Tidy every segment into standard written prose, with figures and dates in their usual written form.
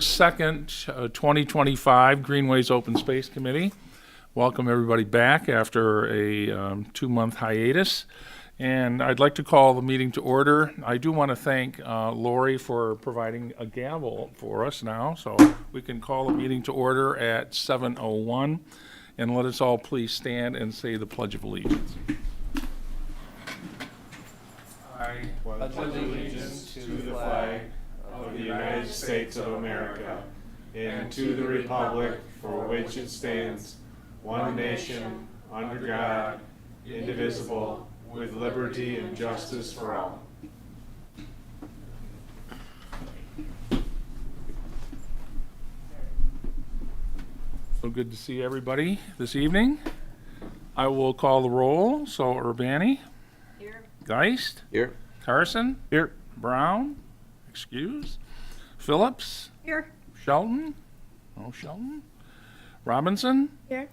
March 2nd, 2025 Greenways Open Space Committee. Welcome everybody back after a 2-month hiatus. And I'd like to call the meeting to order. I do want to thank Lori for providing a gavel for us now, so we can call the meeting to order at 7:01. And let us all please stand and say the Pledge of Allegiance. I pledge allegiance to the flag of the United States of America and to the republic for which it stands, one nation, under God, indivisible, with liberty and justice for all. So good to see everybody this evening. I will call the roll. So Urbani. Here. Geist. Here. Carson. Here. Brown. Excuse. Phillips. Here. Shelton. No Shelton. Robinson. Here.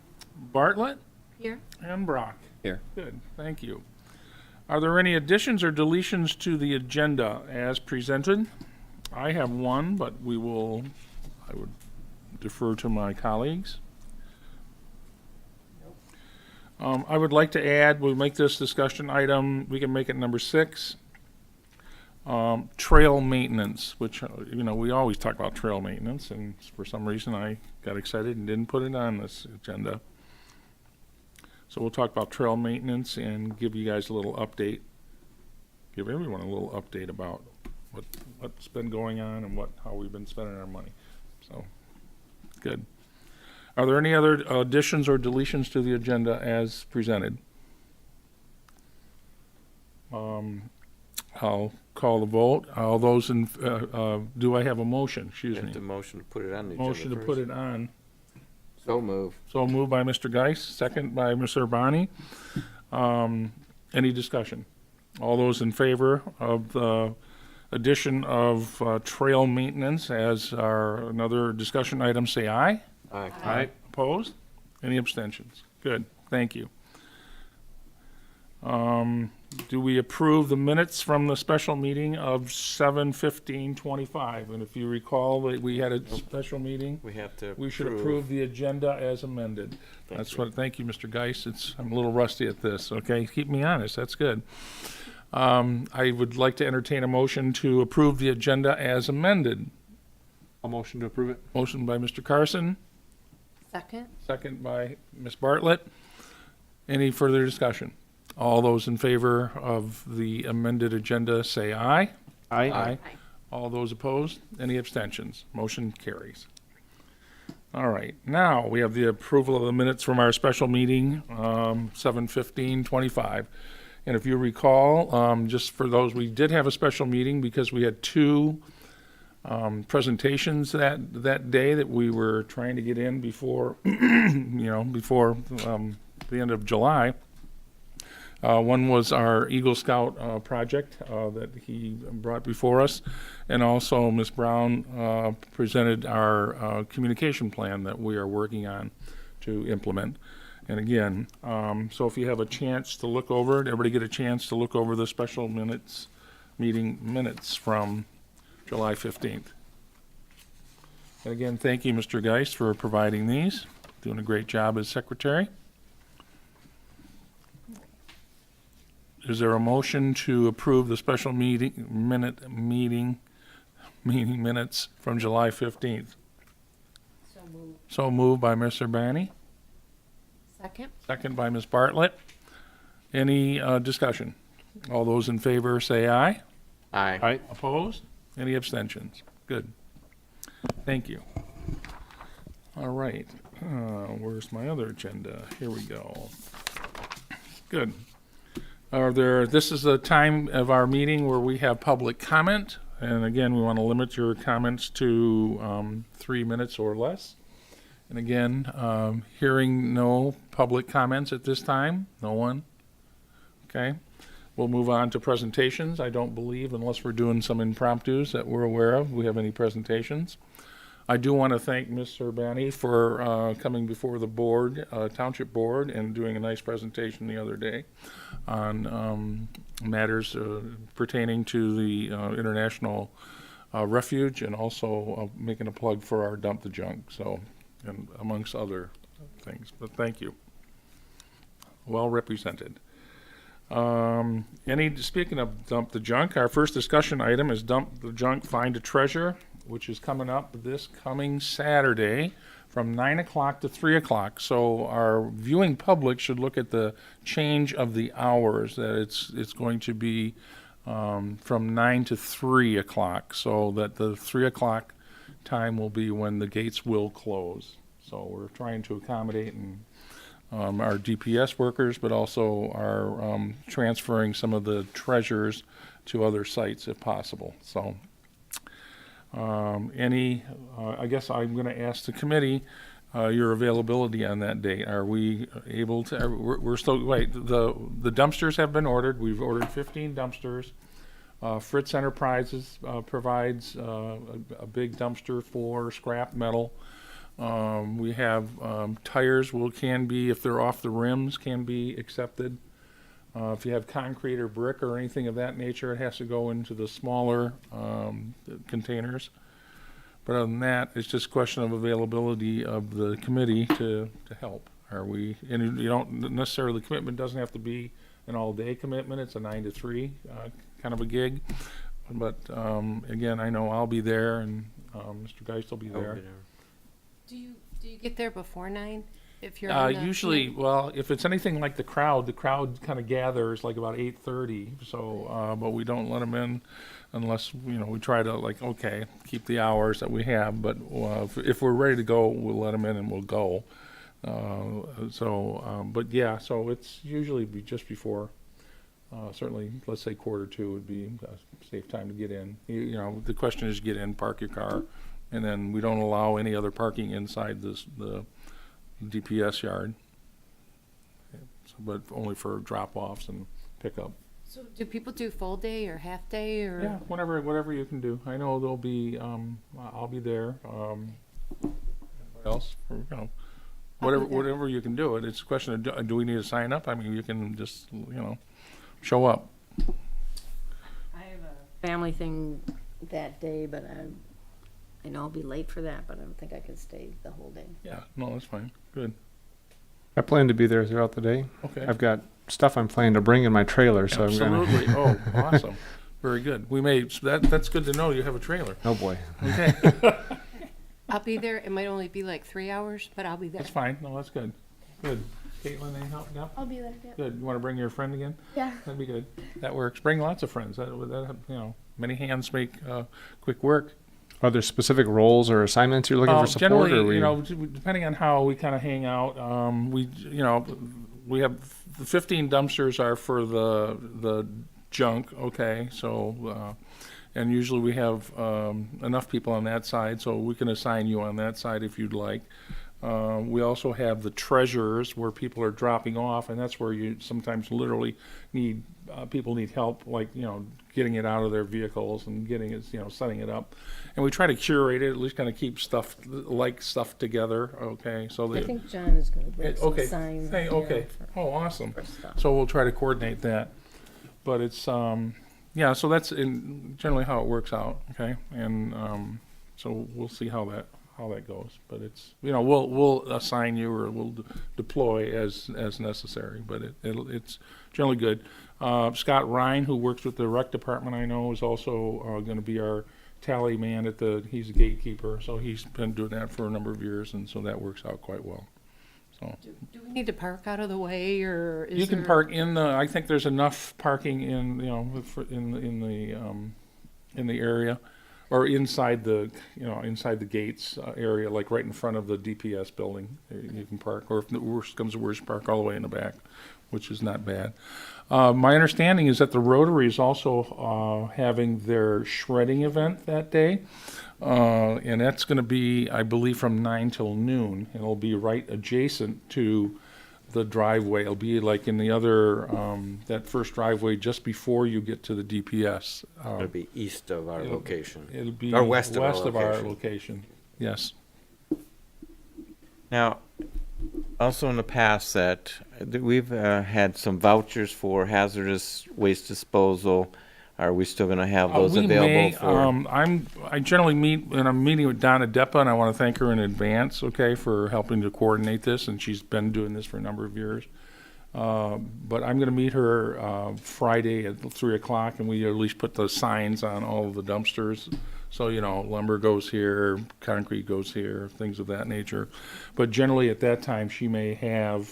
Bartlett. Here. And Brock. Here. Good. Thank you. Are there any additions or deletions to the agenda as presented? I have one, but I would defer to my colleagues. I would like to add, we'll make this discussion item, we can make it number 6. Trail maintenance, which, we always talk about trail maintenance, and for some reason I got excited and didn't put it on this agenda. So we'll talk about trail maintenance and give you guys a little update, give everyone a little update about what's been going on and how we've been spending our money. So, good. Are there any other additions or deletions to the agenda as presented? I'll call the vote. All those in, do I have a motion? Excuse me. The motion to put it on the agenda Motion to put it on. So move. So moved by Mr. Geist, second by Mr. Urbani. Any discussion? All those in favor of the addition of trail maintenance as another discussion item, say aye. Aye. Aye. Opposed? Any abstentions? Good, thank you. Do we approve the minutes from the special meeting of 7/15/25? And if you recall, we had a special meeting. We should approve the agenda as amended. Thank you, Mr. Geist. I'm a little rusty at this, okay? Keep me honest, that's good. I would like to entertain a motion to approve the agenda as amended. A motion to approve it. Motion by Mr. Carson, Second. second by Ms. Bartlett. Any further discussion? All those in favor of the amended agenda say aye. Aye. Aye. All those opposed? Any abstentions? Motion carries. All right, now we have the approval of the minutes from our special meeting, 7/15/25. And if you recall, just for those, we did have a special meeting because we had 2 presentations that day that we were trying to get in before, before the end of July. One was our Eagle Scout project that he brought before us, and also Ms. Brown presented our communication plan that we are working on to implement. And again, so if you have a chance to look over it, everybody get a chance to look over the special meeting minutes from July 15th. And again, thank you, Mr. Geist, for providing these. Doing a great job as secretary. Is there a motion to approve the special meeting minutes from July 15th? So moved. So moved by Mr. Urbani, Second. second by Ms. Bartlett. Any discussion? All those in favor say aye. Aye. Aye. Opposed? Any abstentions? Good. Thank you. All right. Where's my other agenda? Here we go. Good. This is the time of our meeting where we have public comment. And again, we want to limit your comments to 3 minutes or less. And again, hearing no public comments at this time. No one? Okay. We'll move on to presentations. I don't believe, unless we're doing some impromptus that we're aware of, we have any presentations. I do want to thank Ms. Urbani for coming before the board, Township Board, and doing a nice presentation the other day on matters pertaining to the international refuge, and also making a plug for our Dump the Junk, so, and amongst other things. But thank you. Well represented. Speaking of Dump the Junk, our first discussion item is Dump the Junk, Find a Treasure, which is coming up this coming Saturday from 9 o'clock to 3 o'clock. So our viewing public should look at the change of the hours, that it's going to be from 9 to 3 o'clock, so that the 3 o'clock time will be when the gates will close. So we're trying to accommodate our DPS workers, but also are transferring some of the treasures to other sites if possible. So I guess I'm going to ask the committee your availability on that date. Are we able to, we're still, wait, the dumpsters have been ordered. We've ordered 15 dumpsters. Fritz Enterprises provides a big dumpster for scrap metal. We have tires can be, if they're off the rims, can be accepted. If you have concrete or brick or anything of that nature, it has to go into the smaller containers. But other than that, it's just a question of availability of the committee to help. And you don't necessarily, the commitment doesn't have to be an all-day commitment. It's a 9 to 3 kind of a gig. But again, I know I'll be there, and Mr. Geist will be there. Do you get there before 9? If you're on the usually, well, if it's anything like the crowd kind of gathers like about 8:30. So, but we don't let them in unless we try to keep the hours that we have. But if we're ready to go, we'll let them in and we'll go. But yeah, so it's usually just before. Certainly, let's say 1:45 would be a safe time to get in. The question is get in, park your car, and then we don't allow any other parking inside the DPS yard, but only for drop-offs and pickup. So do people do full day or half day or? Yeah, whatever you can do. I know there'll be, I'll be there. What else? Whatever you can do it. It's a question of do we need to sign up? I mean, you can just show up. I have a family thing that day, but I know I'll be late for that, but I don't think I can stay the whole day. Yeah, no, that's fine. Good. I plan to be there throughout the day. Okay. I've got stuff I'm planning to bring in my trailer, so Absolutely. I'm gonna. Oh, awesome. Very good. That's good to know you have a trailer. Oh boy. Okay. I'll be there. It might only be like 3 hours, but I'll be there. That's fine. No, that's good. Good. Caitlin, any help? No? I'll be there. Yeah. Good. You want to bring your friend again? Yeah. That'd be good. That works. Bring lots of friends. That many hands make quick work. Are there specific roles or assignments you're looking for support? Generally, or depending on how we kind of hang out, we have the 15 dumpsters are for the junk. Okay, so and usually we have enough people on that side, so we can assign you on that side if you'd like. We also have the treasures where people are dropping off, and that's where you sometimes literally need people need help, like getting it out of their vehicles and getting it, setting it up. And we try to curate it, at least kind of keep stuff together. Okay, so I think John is going to bring some okay. signs. Hey, there okay. for- Oh, awesome. for stuff. So we'll try to coordinate that. But it's yeah. So that's generally how it works out. Okay, and so we'll see how that goes. But it's we'll assign you or we'll deploy as necessary. But it's generally good. Scott Ryan, who works with the rec department, I know, is also going to be our tally man he's a gatekeeper, so he's been doing that for a number of years, and so that works out quite well. So Do we need to park out of the way, or is you can there- park in the. I think there's enough parking in the area, or inside the gates area, like right in front of the DPS building. You can park, or if the worst comes to worst, park all the way in the back, which is not bad. My understanding is that the Rotary is also having their shredding event that day, and that's going to be, I believe, from 9 till noon. And it'll be right adjacent to the driveway. It'll be like in the other, that first driveway just before you get to the DPS. It'll be east of our location. It'll be Or west of our our location. location. Yes. Now, also in the past we've had some vouchers for hazardous waste disposal. Are we still gonna have those We available may, for? I generally meet, and I'm meeting with Donna Deppa, and I want to thank her in advance, okay, for helping to coordinate this, and she's been doing this for a number of years. But I'm gonna meet her, Friday at 3:00, and we at least put the signs on all of the dumpsters. So, you know, lumber goes here, concrete goes here, things of that nature. But generally at that time, she may have,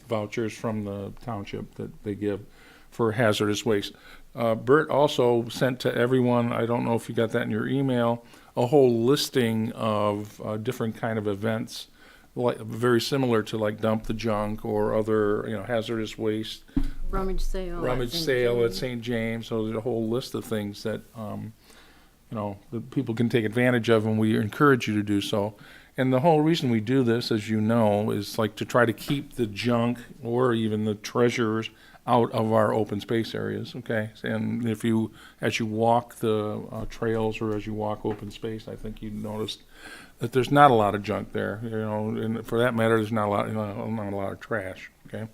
vouchers from the township that they give for hazardous waste. Bert also sent to everyone, I don't know if you got that in your email, a whole listing of different kind of events, like, very similar to like Dump the Junk or other, you know, hazardous waste, Rummage sale. rummage sale at St. James. So there's a whole list of things that, you know, that people can take advantage of, and we encourage you to do so. And the whole reason we do this, as you know, is like to try to keep the junk or even the treasures out of our open space areas, okay? And if you, as you walk the trails or as you walk open space, I think you noticed that there's not a lot of junk there, you know, and for that matter, there's not a lot, not a lot of trash, okay?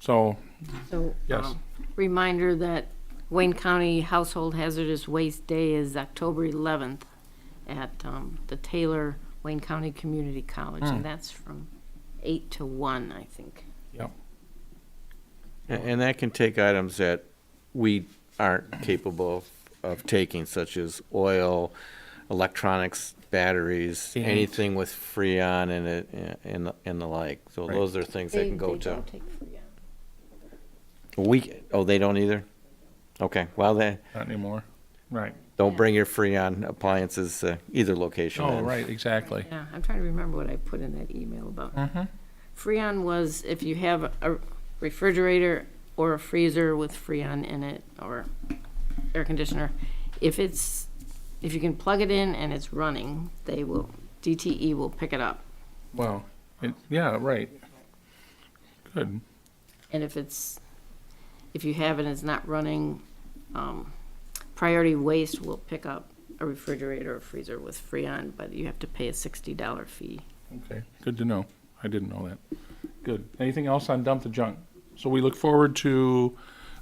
So, So, yes. reminder that Wayne County Household Hazardous Waste Day is October 11th at the Taylor Wayne County Community College, and that's from 8 to 1, I think. Yep. And that can take items that we aren't capable of taking, such as oil, electronics, batteries, Paint. anything with Freon in it, and the like. So Right. those are things they can go to. don't take Freon. They don't either? Okay, well then, Not anymore. Right. don't bring your Freon appliances either location Oh, then. right, exactly. Yeah, I'm trying to remember what I put in that email about. Freon was if you have a refrigerator or a freezer with Freon in it, or air conditioner, if you can plug it in and it's running, DTE will pick it up. Well, yeah, right. Good. And if you have it and it's not running, Priority Waste will pick up a refrigerator or freezer with Freon, but you have to pay a $60 fee. Okay, good to know. I didn't know that. Good. Anything else on Dump the Junk? So we look forward to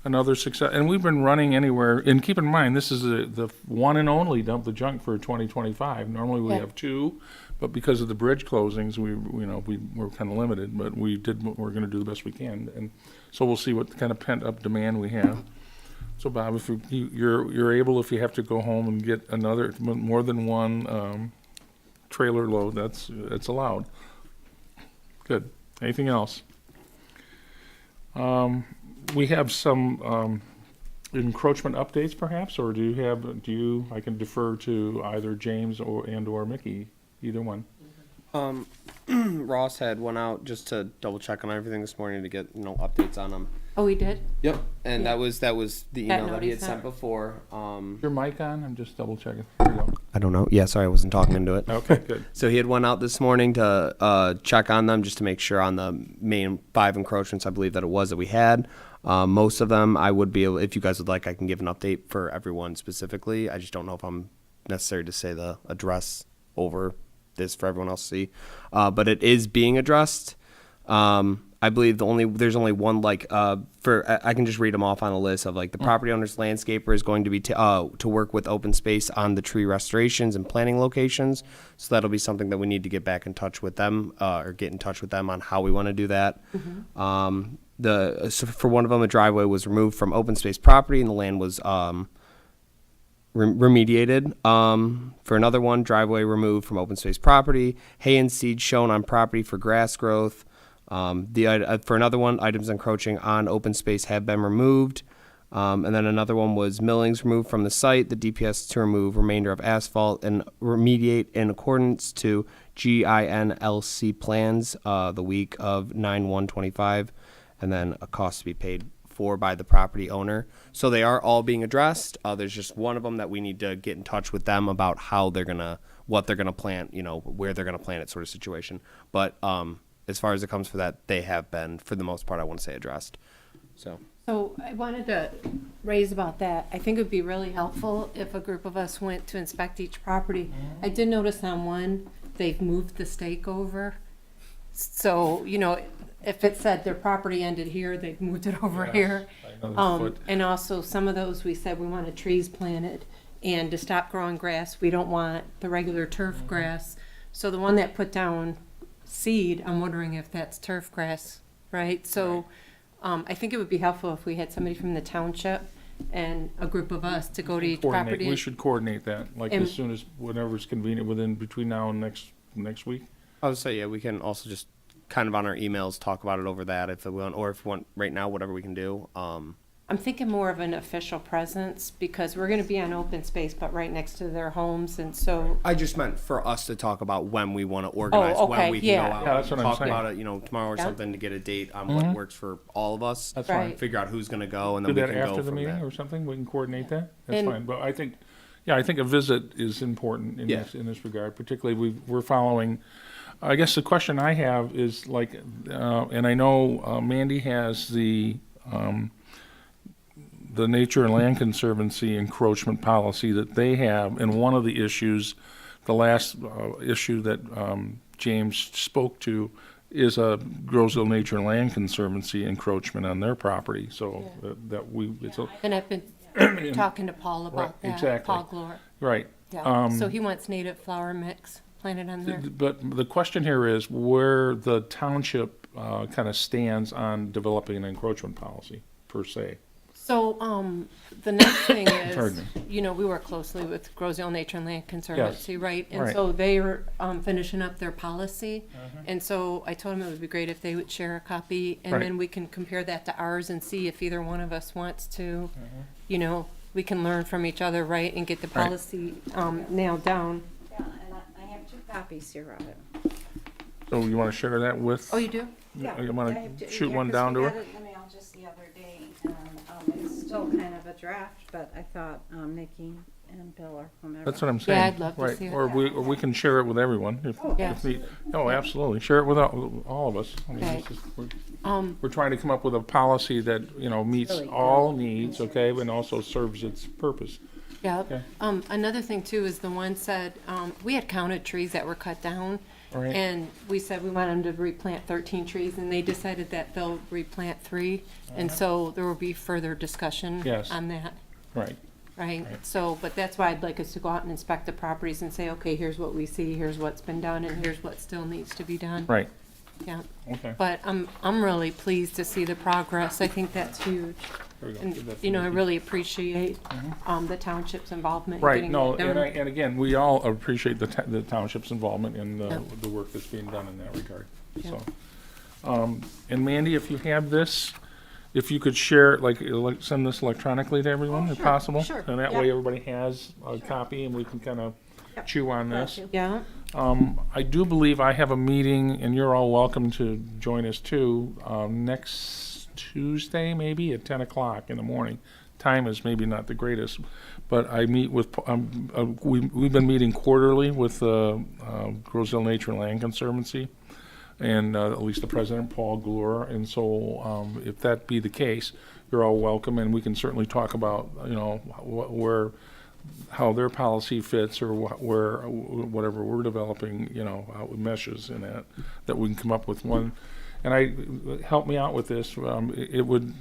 another success, and we've been running anywhere, and keep in mind, this is the one and only Dump the Junk for 2025. Normally we Yeah. have two, but because of the bridge closings, we're kind of limited, but we're going to do the best we can, and so we'll see what kind of pent-up demand we have. So Bob, if you're able, if you have to go home and get more than one trailer load, that's allowed. Good. Anything else? We have some encroachment updates perhaps, or I can defer to either James or Mickey, either one. Ross had went out just to double check on everything this morning to get updates on them. Oh, we did? Yep, and Yeah. that was the email that he had noticed sent that. before. Your mic on? I'm just double checking. There you go. I don't know. Yeah, sorry, I wasn't talking into it. Okay, good. So he had went out this morning to check on them just to make sure on the main 5 encroachments, I believe that it was that we had. Most of them I would be able, if you guys would like, I can give an update for everyone specifically. I just don't know if I'm necessary to say the address over this for everyone else to see. But it is being addressed. I believe there's only one I can just read them off on a list of the property owner's landscaper is going to be to work with open space on the tree restorations and planting locations. So that'll be something that we need to get back in touch with them or get in touch with them on how we want to do that. So for one of them, a driveway was removed from open space property and the land was remediated. For another one, driveway removed from open space property, hay and seed shown on property for grass growth. For another one, items encroaching on open space have been removed. And then another one was millings removed from the site, the DPS to remove remainder of asphalt and remediate in accordance to GINLC plans the week of 9/1/25, and then a cost to be paid for by the property owner. So they are all being addressed. There's just one of them that we need to get in touch with them about what they're gonna plant, where they're gonna plant it, sort of situation. But as far as it comes for that, they have been, for the most part, I want to say, addressed. So I wanted to raise about that. I think it would be really helpful if a group of us went to inspect each property. I did notice on one, they've moved the stake over. So, if it said their property ended here, they'd moved it over Yes, here. another foot. And also, some of those, we said we wanted trees planted, and to stop growing grass, we don't want the regular turf Mm-hmm. grass. So the one that put down seed, I'm wondering if that's turf grass, right? So, I think it would be helpful if we had somebody from the township and a group of us to go to each Coordinate, property. we should coordinate that, like And- as soon as, whenever's convenient between now and next week. I would say, yeah, we can also just kind of on our emails talk about it over that if we want, or if we want right now, whatever we can do. I'm thinking more of an official presence, because we're gonna be on open space, but right next to their homes, and so, I just meant for us to talk about when we want to organize, okay, when we can yeah. go out, Yeah, that's what I'm talk saying. about it, you know, tomorrow or Yeah. something to get a date on what works for all of us. That's Right. fine. Figure out who's going to go, and Do then we that can go after the from meeting there. or something, we can coordinate that, that's And- fine, but I think, yeah, I think a visit is important in Yeah. this regard, particularly we're following, I guess the question I have is like, and I know Mandy has the Nature and Land Conservancy encroachment policy that they have, and one of the issues, the last issue that James spoke to is a Grossville Nature and Land Conservancy encroachment on their property, so that we, it's a, and I've been talking to Paul Right, about that, exactly. Paul Glore. right. Yeah, so he wants native flower mix planted on there. But the question here is where the township kind of stands on developing an encroachment policy, per se. So, the next thing Pardon is, me. you know, we work closely with Grosville Nature and Land Conservancy, right? And right. so they're finishing up their policy. Mm-hmm. And so I told them it would be great if they would share a copy, and Right. then we can compare that to ours and see if either one of us wants to, Mm-hmm. you know, we can learn from each other, right? And get the Right. policy nailed down. Yeah, and I have 2 copies here of it. So you want to share that with? Oh, you do? You want to shoot one down to her? I got it in the mail just the other day, and it's still kind of a draft, but I thought Nikki and Bill or whomever. That's what I'm saying. I'd love to Right. see it. Or we can share it with everyone if Yeah. need. Oh, absolutely. Share it with all of us. I mean, Okay. this is- Um, we're trying to come up with a policy that, you know, meets Really good. all needs, okay, and also serves its purpose. Yeah. Okay. Another thing too is the one said, we had counted trees that were cut down. Right. And we said we want them to replant 13 trees, and they decided that they'll replant 3. And so there will be further discussion Yes. on that, Right. right? So, but that's why I'd like us to go out and inspect the properties and say, okay, here's what we see, here's what's been done, and here's what still needs to be done. Right. Yeah. Okay. But I'm really pleased to see the progress. I think that's huge. There we go. And, Give that to you know, I Nikki. really appreciate the township's involvement in Right, getting no, that done. and again, we all appreciate the township's involvement in Yeah. the work that's being done in that regard, Yeah. so. And Mandy, if you have this, if you could share, send this electronically to everyone if sure, possible? sure, And that yeah. way everybody has a copy and we can kind of Yep. chew on this. Yeah, I do believe I have a meeting, and you're all welcome to join us too, next Tuesday, maybe at 10 o'clock in the morning. Time is maybe not the greatest, but I meet with, we've been meeting quarterly with Grosville Nature and Land Conservancy, and at least the president, Paul Glure, and so if that be the case, you're all welcome, and we can certainly talk about, you know, how their policy fits, or whatever we're developing, you know, how it meshes in that we can come up with one. And help me out with this, it would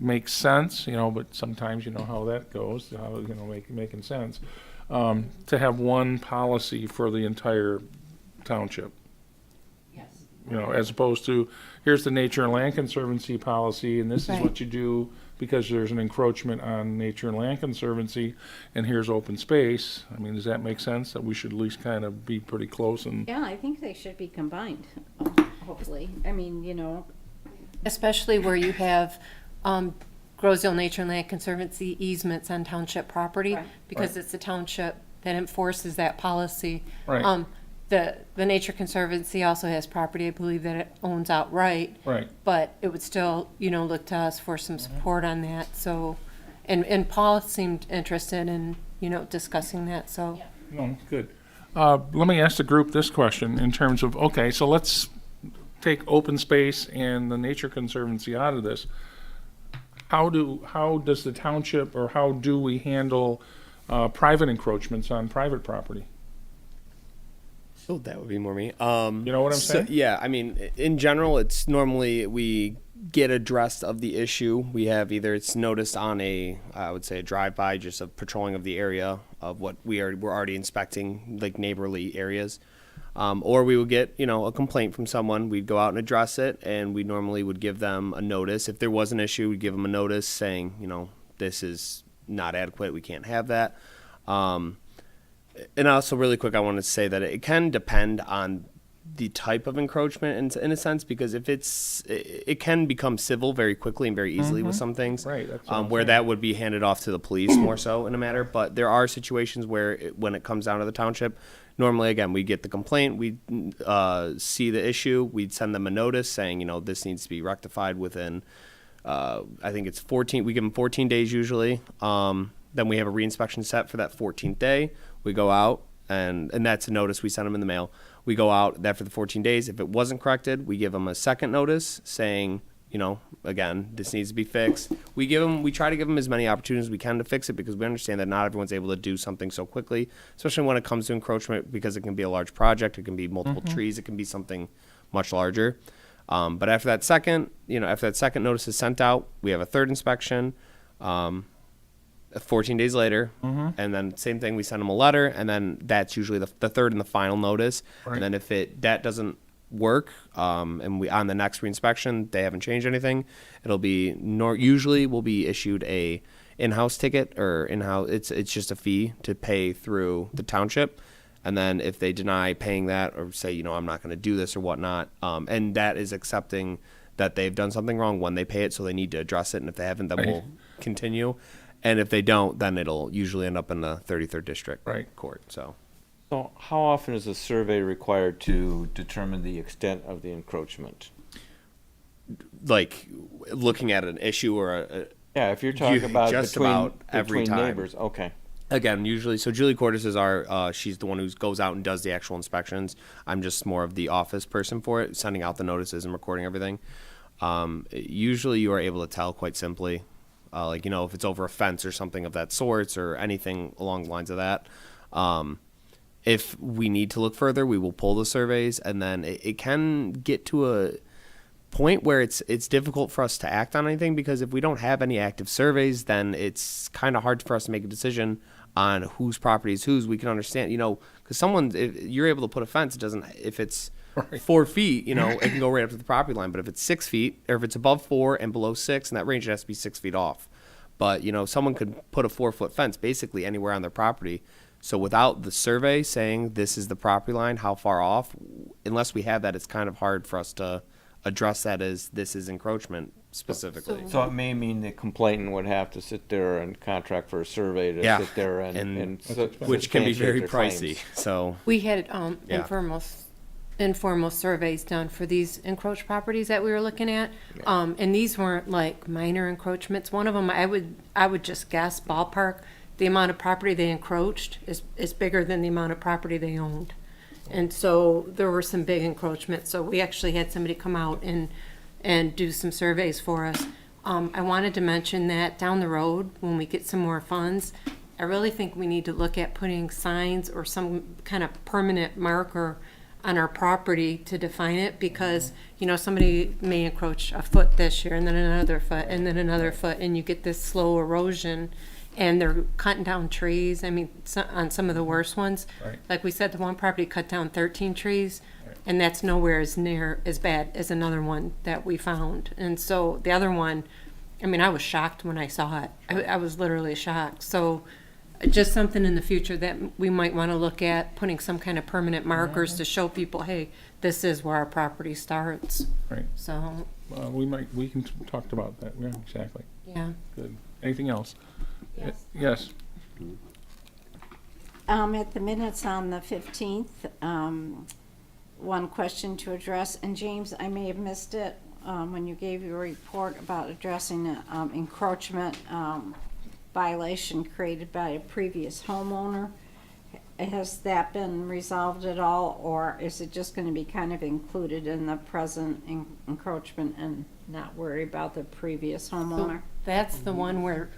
make sense, you know, but sometimes you know how that goes, how, you know, making sense, to have one policy for the entire township. Yes. You know, as opposed to, here's the Nature and Land Conservancy policy, and this is Right. what you do because there's an encroachment on Nature and Land Conservancy, and here's open space. I mean, does that make sense, that we should at least kind of be pretty close and, Yeah, I think they should be combined, hopefully. I mean, you know, especially where you have Grosville Nature and Land Conservancy easements on township property, Right. because it's the township that enforces that policy. Right. The Nature Conservancy also has property, I believe, that it owns outright, right, but it would still, you know, look to us for some support on that, so. And Paul seemed interested in, you know, discussing that, so. no, good. Let me ask the group this question in terms of, okay, so let's take open space and the Nature Conservancy out of this. How does the township, or how do we handle private encroachments on private property? So that would be more me. You know what I'm saying? Yeah, I mean, in general, it's normally we get addressed of the issue. We have either it's noticed on I would say a drive-by, just a patrolling of the area of what we're already inspecting, like neighborly areas. Or we would get, a complaint from someone. We'd go out and address it, and we normally would give them a notice. If there was an issue, we'd give them a notice saying, this is not adequate. We can't have that. And also, really quick, I want to say that it can depend on the type of encroachment in a sense, because if it can become civil very quickly and very easily with some things, Right, that's what I'm where saying. that would be handed off to the police more so in a matter. But there are situations where when it comes down to the township, normally, again, we get the complaint, we see the issue, we'd send them a notice saying, this needs to be rectified within, I think it's 14, we give them 14 days usually. Then we have a reinspection set for that 14th day. We go out, and that's a notice we send them in the mail. We go out there for the 14 days. If it wasn't corrected, we give them a second notice saying, again, this needs to be fixed. We try to give them as many opportunities as we can to fix it, because we understand that not everyone's able to do something so quickly, especially when it comes to encroachment, because it can be a large project, it can be multiple trees, it can be something much larger. But after that second notice is sent out, we have a third inspection. 14 days later, and then same thing, we send them a letter, and then that's usually the third and the final notice. Right. And then if that doesn't work, and we on the next reinspection they haven't changed anything, it'll be usually we'll be issued a in-house ticket, or in-house it's just a fee to pay through the township. And then if they deny paying that, or say I'm not going to do this or whatnot, and that is accepting that they've done something wrong when they pay it, so they need to address it, and if they haven't, then we'll continue. And if they don't, then it'll usually end up in the 33rd District Court. So how often is a survey required to determine the extent of the encroachment? like looking at an issue or Yeah, if you're talking about just between, about every between time. neighbors, okay. Again, usually, so Julie Cordes is our, she's the one who goes out and does the actual inspections. I'm just more of the office person for it, sending out the notices and recording everything. Usually you are able to tell quite simply, like, you know, if it's over a fence or something of that sorts or anything along the lines of that. If we need to look further, we will pull the surveys, and then it can get to a point where it's difficult for us to act on anything, because if we don't have any active surveys, then it's kind of hard for us to make a decision on whose property is whose. We can understand, you know, because if you're able to put a fence, it doesn't, if it's 4 feet, you know, it can go right up to the property line. But if it's 6 feet, or if it's above 4 and below 6, in that range, it has to be 6 feet off. But, you know, someone could put a 4-foot fence basically anywhere on their property. So without the survey saying this is the property line, how far off, unless we have that, it's kind of hard for us to address that as this is encroachment specifically. So it may mean the complainant would have to sit there and contract for a survey to sit there and which can be very substantiate their pricey. claims. So We had Yeah. informal surveys done for these encroached properties that we were looking at. And these weren't like minor encroachments. One of them, I would just guess ballpark, the amount of property they encroached is bigger than the amount of property they owned. And so there were some big encroachments. So we actually had somebody come out and do some surveys for us. I wanted to mention that down the road, when we get some more funds, I really think we need to look at putting signs or some kind of permanent marker on our property to define it, because, you know, somebody may encroach a foot this year and then another foot and then another foot, and you get this slow erosion, and they're cutting down trees. I mean, on some of the worst ones. Right. Like we said, the one property cut down 13 trees, and that's nowhere as near as bad as another one that we found. And so the other one, I mean, I was shocked when I saw it. I was literally shocked. So just something in the future that we might want to look at, putting some kind of permanent markers to show people, hey, this is where our property starts. Right. So, We can talk about that. Yeah, exactly. yeah. Good. Anything else? Yes. Yes. At the minutes on the 15th, one question to address, and James, I may have missed it when you gave your report about addressing an encroachment violation created by a previous homeowner. Has that been resolved at all, or is it just going to be kind of included in the present encroachment and not worry about the previous homeowner? That's the one where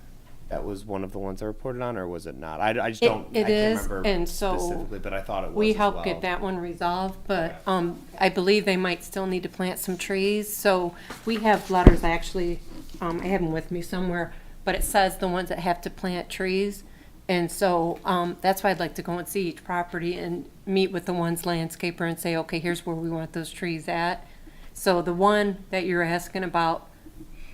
That was one of the ones I reported on, or was it not? I just It- don't, I it can't is, remember and so specifically, but I thought it was We as helped well. get that one resolved, but I believe they might still need to plant some trees. So we have letters, I actually, I have them with me somewhere, but it says the ones that have to plant trees. And so that's why I'd like to go and see each property and meet with the one's landscaper and say, okay, here's where we want those trees at. So the one that you're asking about,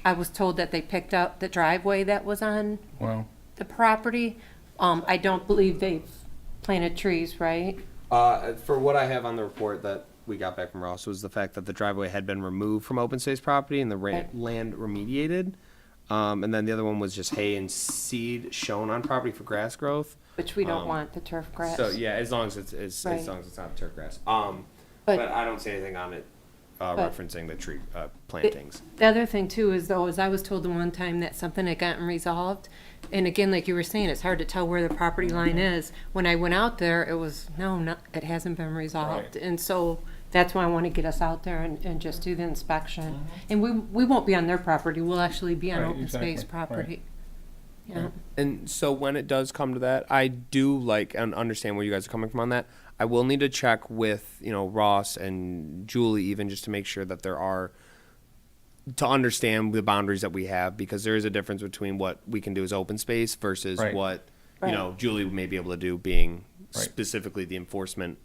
I was told that they picked up the driveway that was on Well, the property. I don't believe they've planted trees, right? For what I have on the report that we got back from Ross was the fact that the driveway had been removed from open space property and the Right. land remediated. And then the other one was just hay and seed shown on property for grass growth. Which we don't want, the turf grass. So yeah, as long as it's Right. as long as it's not turf grass. But I don't see anything on it But- referencing the tree plantings. The other thing too is though, is I was told the one time that something had gotten resolved. And again, like you were saying, it's hard to tell where the property line is. When I went out there, it was, no, it hasn't been resolved. Right. And so that's why I want to get us out there and just do the inspection. And we won't be on their property, we'll actually be on Right, open space exactly, right. property. Yeah, And so when it does come to that, I do like and understand where you guys are coming from on that. I will need to check with, Ross and Julie even just to make sure that there are, to understand the boundaries that we have, because there is a difference between what we can do as open space versus Right. what, Right. Julie may be able to do being Right. specifically the enforcement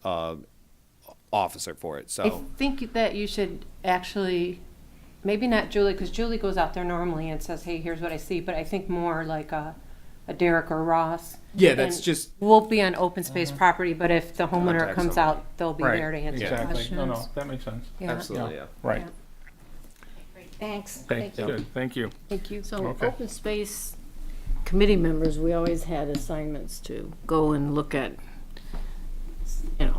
officer for it. I So think that you should actually, maybe not Julie, because Julie goes out there normally and says, hey, here's what I see, but I think more like a Derek or Ross. yeah, that's And just We'll be on open space property, but if the homeowner Contact comes someone. out, they'll be Right, there to answer exactly. questions. No, that makes sense. Yeah. absolutely, yeah. Right. Yeah. Thanks. Thank you. Good, thank you. Thank you. So Okay. open space committee members, we always had assignments to go and look at,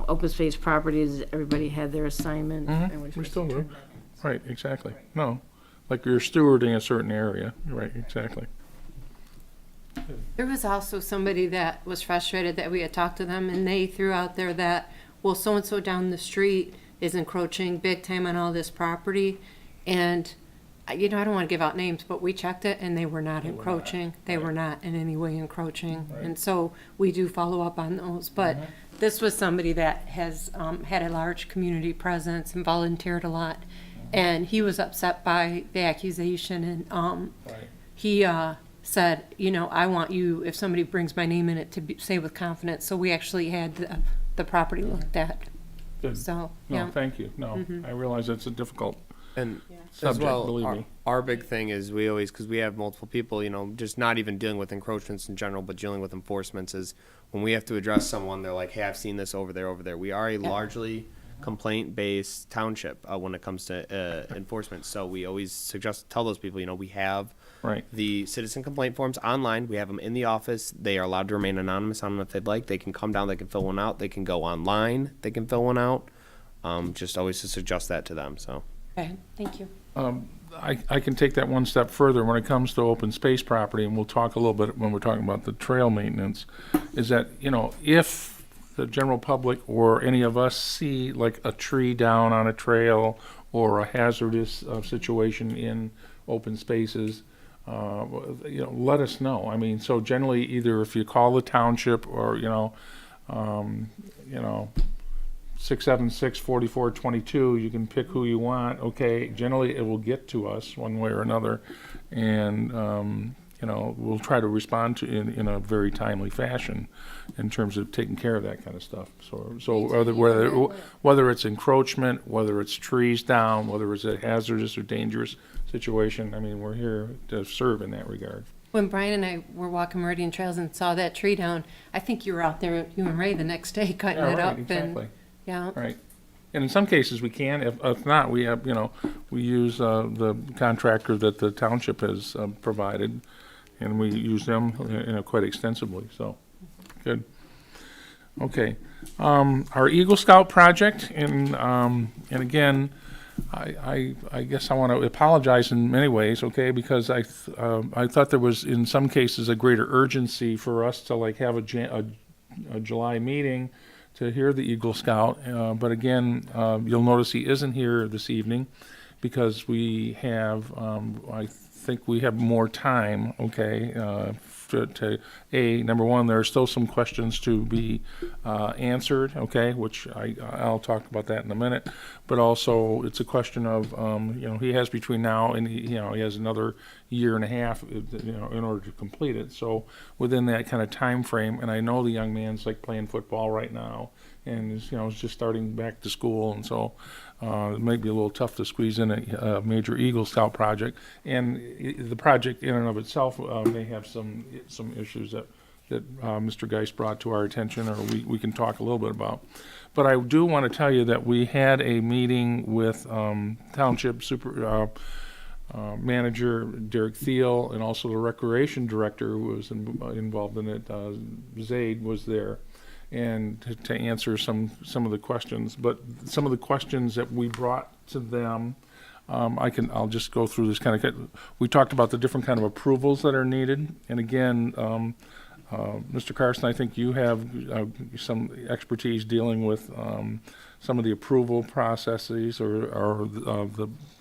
open space properties, everybody had their assignment. Mhm, and we're we supposed still to do. turn that in. Right, exactly. No, like you're stewarding a certain area. Right, exactly. There was also somebody that was frustrated that we had talked to them and they threw out there that, well, so-and-so down the street is encroaching big time on all this property. And, I don't want to give out names, but we checked it and they were not encroaching. They were not in any way encroaching. And so we do follow up on those. But this was somebody that has had a large community presence and volunteered a lot. And he was upset by the accusation and Right. he said, I want you, if somebody brings my name in it, to say with confidence. So we actually had the property looked at. Good. So, No, yeah. thank you. No, I realize it's a difficult And as subject, well, believe me. our big thing is we always, because we have multiple people, just not even dealing with encroachments in general, but dealing with enforcements is when we have to address someone, they're like, hey, I've seen this over there. We are a largely complaint-based township when it comes to enforcement. So we always tell those people, we have Right. the citizen complaint forms online. We have them in the office. They are allowed to remain anonymous on them if they'd like. They can come down, they can fill one out. They can go online, they can fill one out. Just always to suggest that to them, so. Okay, thank you. I can take that one step further when it comes to open space property, and we'll talk a little bit when we're talking about the trail maintenance, is that, if the general public or any of us see like a tree down on a trail or a hazardous situation in open spaces, let us know. I mean, so generally, either if you call the township or, 676-4422, you can pick who you want, okay? Generally, it will get to us one way or another, and, we'll try to respond to in a very timely fashion in terms of taking care of that kind of stuff. So whether it's encroachment, whether it's trees down, whether it's a hazardous or dangerous situation, I mean, we're here to serve in that regard. When Brian and I were walking Meridian Trails and saw that tree down, I think you were out there, you and Ray, the next day cutting Yeah, it right, up. exactly. And yeah, Right. And in some cases, we can. If not, we have, we use the contractor that the township has provided, and we use them quite extensively, so, good. Okay. Our Eagle Scout project, and again, I guess I want to apologize in many ways, okay, because I thought there was, in some cases, a greater urgency for us to like have a July meeting to hear the Eagle Scout, but again, you'll notice he isn't here this evening because we have, I think we have more time, okay, number one, there are still some questions to be answered, okay, which I'll talk about that in a minute. But also, it's a question of, he has between now and, he has another year and a half, in order to complete it. So within that kind of time frame, and I know the young man's like playing football right now, and is just starting back to school, and so it might be a little tough to squeeze in a major Eagle Scout project. And the project in and of itself may have some issues that Mr. Geist brought to our attention, or we can talk a little bit about. But I do want to tell you that we had a meeting with Township Manager Derek Thiel, and also the Recreation Director who was involved in it, Zaid, was there, and to answer some of the questions. But some of the questions that we brought to them, I'll just go through this kind of. We talked about the different kind of approvals that are needed, and again, Mr. Carson, I think you have some expertise dealing with some of the approval processes, or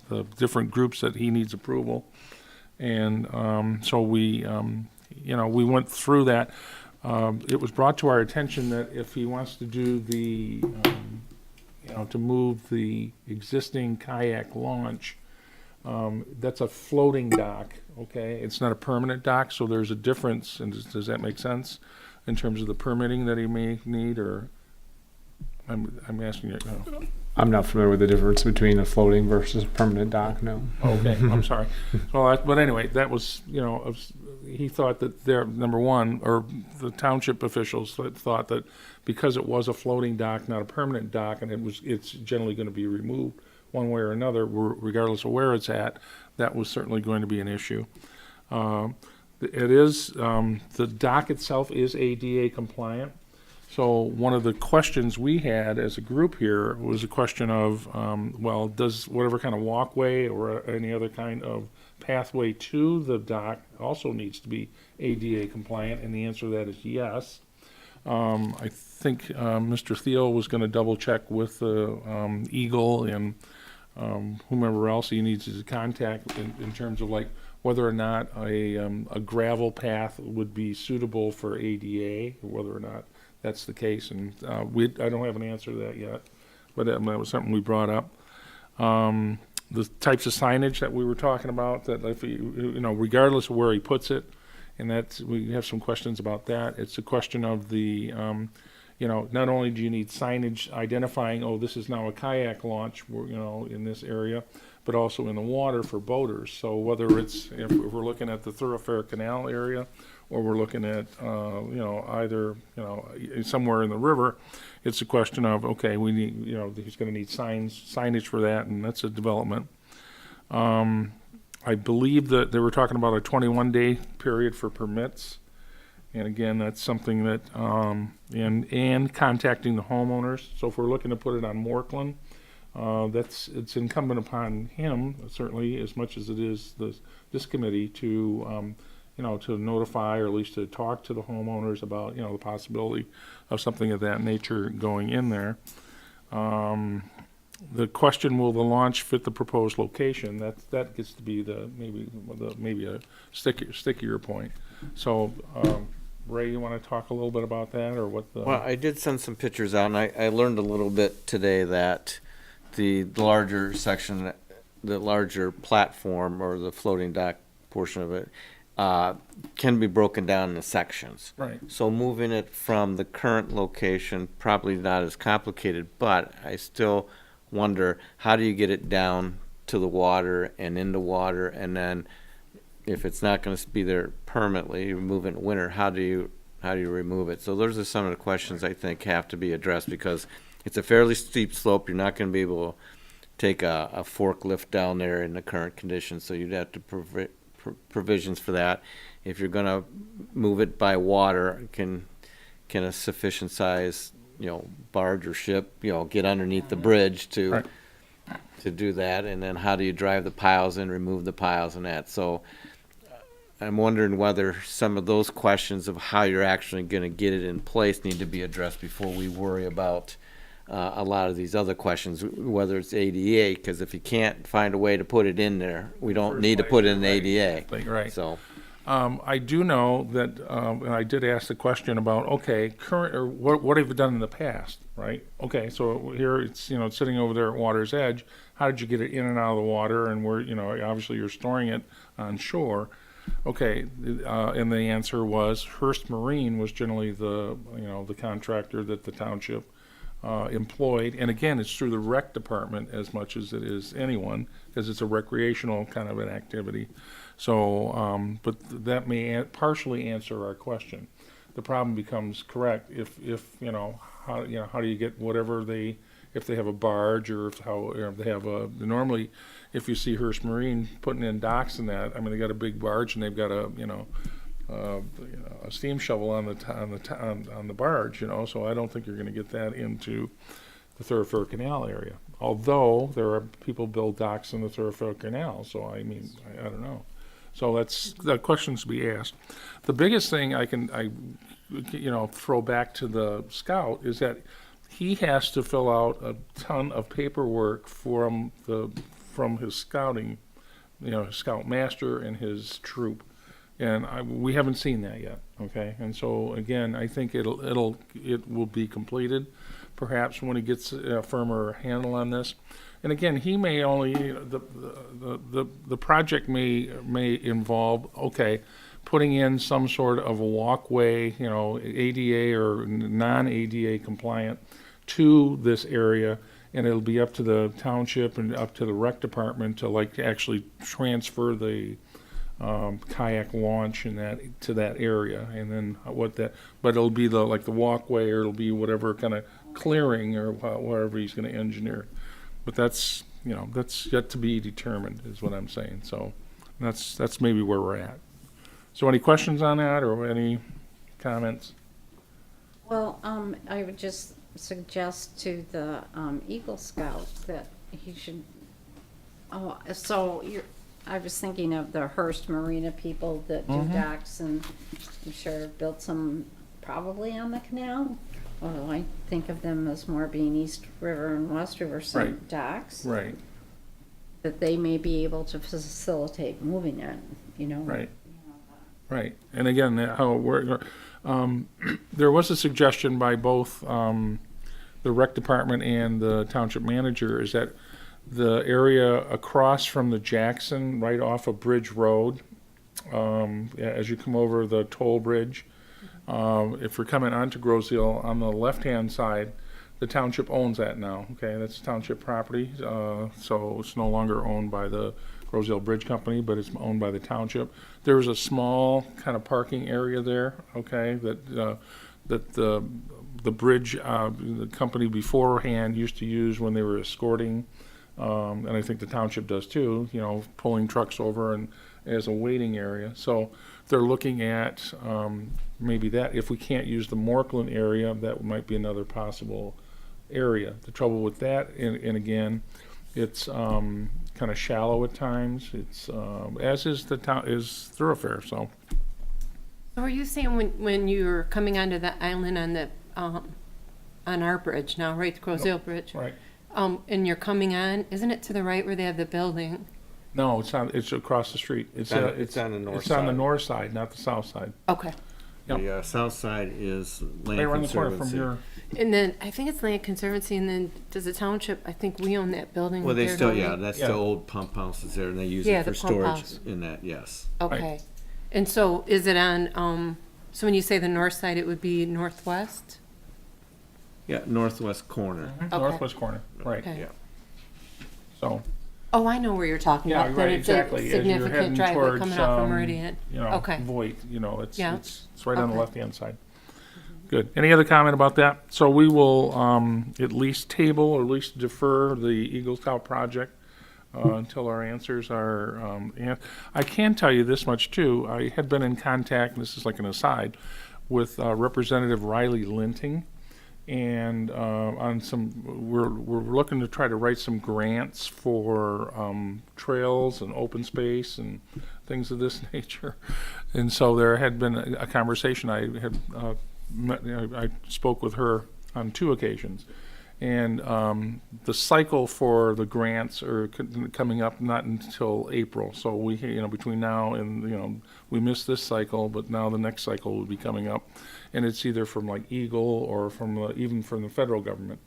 the different groups that he needs approval, and so we went through that. It was brought to our attention that if he wants to do to move the existing kayak launch, that's a floating dock, okay? It's not a permanent dock, so there's a difference, and does that make sense in terms of the permitting that he may need, or I'm asking you. I'm not familiar with the difference between a floating versus a permanent dock, no. Okay, I'm sorry. Well, but anyway, that was, he thought that number one, or the township officials thought that because it was a floating dock, not a permanent dock, and it's generally going to be removed one way or another, regardless of where it's at, that was certainly going to be an issue. It is, the dock itself is ADA compliant. So one of the questions we had as a group here was a question of, does whatever kind of walkway or any other kind of pathway to the dock also needs to be ADA compliant? And the answer to that is yes. I think Mr. Thiel was going to double check with Eagle and whomever else he needs to contact in terms of like whether or not a gravel path would be suitable for ADA, or whether or not that's the case, and I don't have an answer to that yet, but that was something we brought up. The types of signage that we were talking about, that if regardless of where he puts it, and we have some questions about that. It's a question of the, not only do you need signage identifying, this is now a kayak launch, in this area, but also in the water for boaters. So whether it's, if we're looking at the Thoroughfare Canal area, or we're looking at, either, somewhere in the river, it's a question of, okay, we need, he's going to need signage for that, and that's a development. I believe that they were talking about a 21-day period for permits, and again, that's something that, and contacting the homeowners. So if we're looking to put it on Morkland, it's incumbent upon him, certainly, as much as it is this committee, to to notify, or at least to talk to the homeowners about, the possibility of something of that nature going in there. The question, will the launch fit the proposed location? That gets to be maybe a stickier point. So, Ray, you want to talk a little bit about that, or what? Well, I did send some pictures out, and I learned a little bit today that the larger section, the larger platform, or the floating dock portion of it, can be broken down into sections. Right. So moving it from the current location, probably not as complicated, but I still wonder, how do you get it down to the water and into water, and then if it's not going to be there permanently, you remove it in winter, how do you remove it? So those are some of the questions I think have to be addressed, because it's a fairly steep slope. You're not going to be able to take a forklift down there in the current conditions, so you'd have to provisions for that. If you're going to move it by water, can a sufficient size, barge or ship, get underneath the bridge to do that? And then how do you drive the piles in, remove the piles and that? So I'm wondering whether some of those questions of how you're actually going to get it in place need to be addressed before we worry about a lot of these other questions, whether it's ADA, because if you can't find a way to put it in there, we don't need to put in an ADA. Right. So, I do know that, and I did ask the question about, okay, current, or what have you done in the past, right? Okay, so here it's, it's sitting over there at water's edge. How did you get it in and out of the water? And where, obviously you're storing it on shore. Okay, and the answer was Hearst Marine was generally the contractor that the township employed. And again, it's through the rec department as much as it is anyone, because it's a recreational kind of an activity. So, but that may partially answer our question. The problem becomes correct if how do you get whatever if they have a barge, or if they have normally, if you see Hearst Marine putting in docks and that, I mean, they got a big barge and they've got a steam shovel on the barge, so I don't think you're going to get that into the Thoroughfare Canal area. Although there are people build docks in the Thoroughfare Canal, so I mean, I don't know. So that's the questions to be asked. The biggest thing I throw back to the scout is that he has to fill out a ton of paperwork from his scouting, his scout master and his troop, and we haven't seen that yet. Okay, and so again, I think it will be completed, perhaps when he gets a firmer handle on this. And again, he may only the project may involve putting in some sort of a walkway, ADA or non-ADA compliant to this area, and it'll be up to the township and up to the rec department to actually transfer the kayak launch to that area, and then but it'll be the walkway, or it'll be whatever kind of clearing or whatever he's going to engineer. But that's yet to be determined, is what I'm saying. So that's maybe where we're at. So any questions on that, or any comments? Well, I would just suggest to the Eagle Scout that he should, I was thinking of the Hearst Marina people that do docks, and I'm sure built some probably on the canal. Although I think of them as more being East River and West River Right. docks. Right. That they may be able to facilitate moving it, Right. Right. And again, there was a suggestion by both the rec department and the township manager, is that the area across from the Jackson, right off of Bridge Road, as you come over the toll bridge, if you're coming onto Grosse-Ile, on the left-hand side, the township owns that now. Okay, that's township property, so it's no longer owned by the Grosse-Ile Bridge Company, but it's owned by the township. There was a small kind of parking area there, okay, that the bridge, the company beforehand used to use when they were escorting, and I think the township does too, pulling trucks over and as a waiting area. So they're looking at maybe that, if we can't use the Morkland area, that might be another possible area. The trouble with that, and again, it's kind of shallow at times. It's as is the town is thoroughfare. So are you saying when you're coming onto the island on the on our bridge now, right, the Grosse-Ile Bridge, right? And you're coming on, isn't it to the right where they have the building? No, it's not. It's across the street. It's on the north It's side. on the north side, not the south side. Okay. Yep. The south side is Land Right around the corner from Conservancy. your. And then I think it's Land Conservancy, and then does the township, I think we own that building. Well, they there, still, don't we? yeah, that's Yeah. the old pump houses there, and they use Yeah, it for the pump storage house. in that, yes. Okay. And so is it on, so when you say the north side, it would be northwest? Yeah, northwest corner. Okay. Northwest corner, right? Okay. Yeah. So Oh, I know where you're talking yeah, about. Then right, it's exactly. a As you're heading significant driveway towards, coming out from Meridian. Okay. Voight. It's Yeah. it's right on the Okay. left-hand side. Good. Any other comment about that? So we will at least table or at least defer the Eagle Scout project until our answers are. I can tell you this much too. I had been in contact, and this is like an aside, with Representative Riley Linting, and on we're looking to try to write some grants for trails and open space and things of this nature. And so there had been a conversation. I had I spoke with her on 2 occasions, And the cycle for the grants are coming up not until April. So we, between now and, we missed this cycle, but now the next cycle will be coming up. And it's either from like Eagle or from even from the federal government.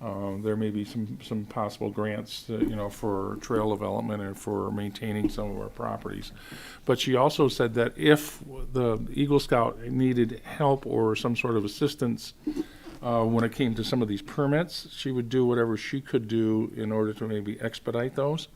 There may be some possible grants, for trail development and for maintaining some of our properties. But she also said that if the Eagle Scout needed help or some sort of assistance when it came to some of these permits, she would do whatever she could do in order to maybe expedite those.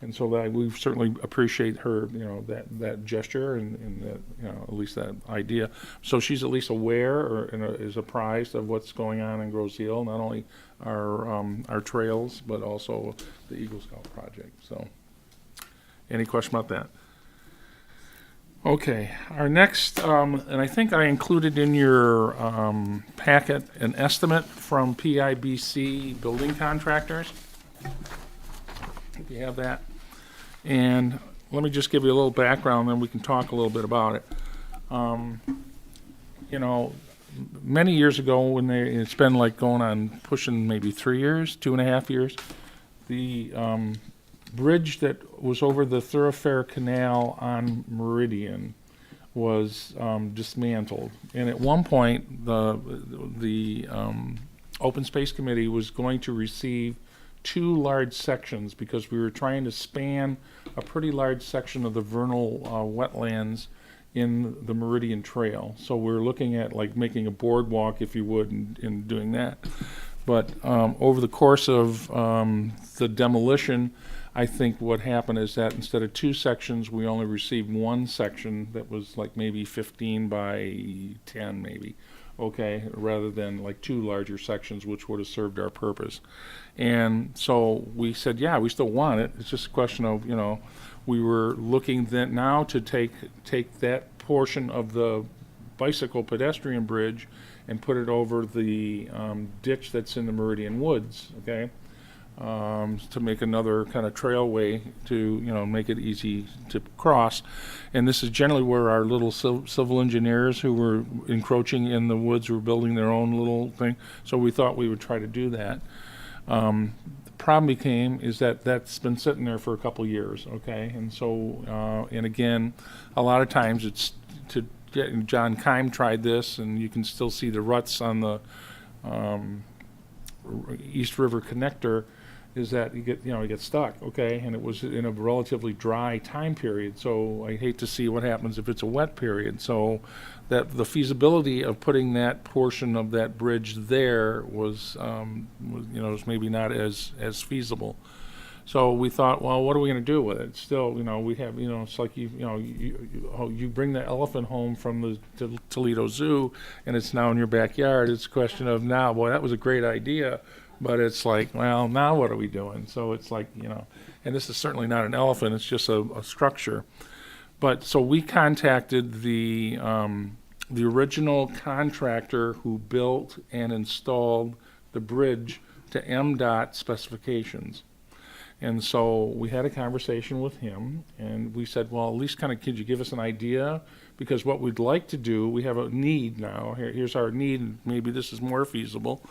And so that we certainly appreciate her, that gesture and that, at least that idea. So she's at least aware or is apprised of what's going on in Grosse Ile, not only our trails, but also the Eagle Scout project. So, any question about that? Okay, our next, and I think I included in your packet an estimate from PIBC building contractors. If you have that. And let me just give you a little background, then we can talk a little bit about it. Many years ago, when it's been like going on pushing maybe 3 years, 2.5 years, the bridge that was over the thoroughfare canal on Meridian was dismantled. And at one point, the Open Space Committee was going to receive 2 large sections because we were trying to span a pretty large section of the vernal wetlands in the Meridian Trail. So we're looking at like making a boardwalk, if you would, in doing that. But over the course of the demolition, I think what happened is that instead of 2 sections, we only received 1 section that was like maybe 15 by 10 maybe. Okay, rather than like 2 larger sections, which would have served our purpose. And so we said, yeah, we still want it. It's just a question of, we were looking then now to take that portion of the bicycle pedestrian bridge and put it over the ditch that's in the Meridian Woods, okay? To make another kind of trailway to, make it easy to cross. And this is generally where our little civil engineers who were encroaching in the woods were building their own little thing. So we thought we would try to do that. The problem is that that's been sitting there for a couple years, okay? And so, and again, a lot of times it's to get, John Keim tried this, and you can still see the ruts on the East River connector, is that you get stuck, okay? And it was in a relatively dry time period, so I hate to see what happens if it's a wet period. So that the feasibility of putting that portion of that bridge there was was maybe not as feasible. So we thought, well, what are we going to do with it? Still, we have, it's like you bring the elephant home from the Toledo Zoo, and it's now in your backyard. It's a question of now, boy, that was a great idea. But it's like, well, now what are we doing? So it's like, and this is certainly not an elephant, it's just a structure. But so we contacted the original contractor who built and installed the bridge to MDOT specifications. And so we had a conversation with him, and we said, well, at least kind of, could you give us an idea? Because what we'd like to do, we have a need now. Here's our need, and maybe this is more feasible.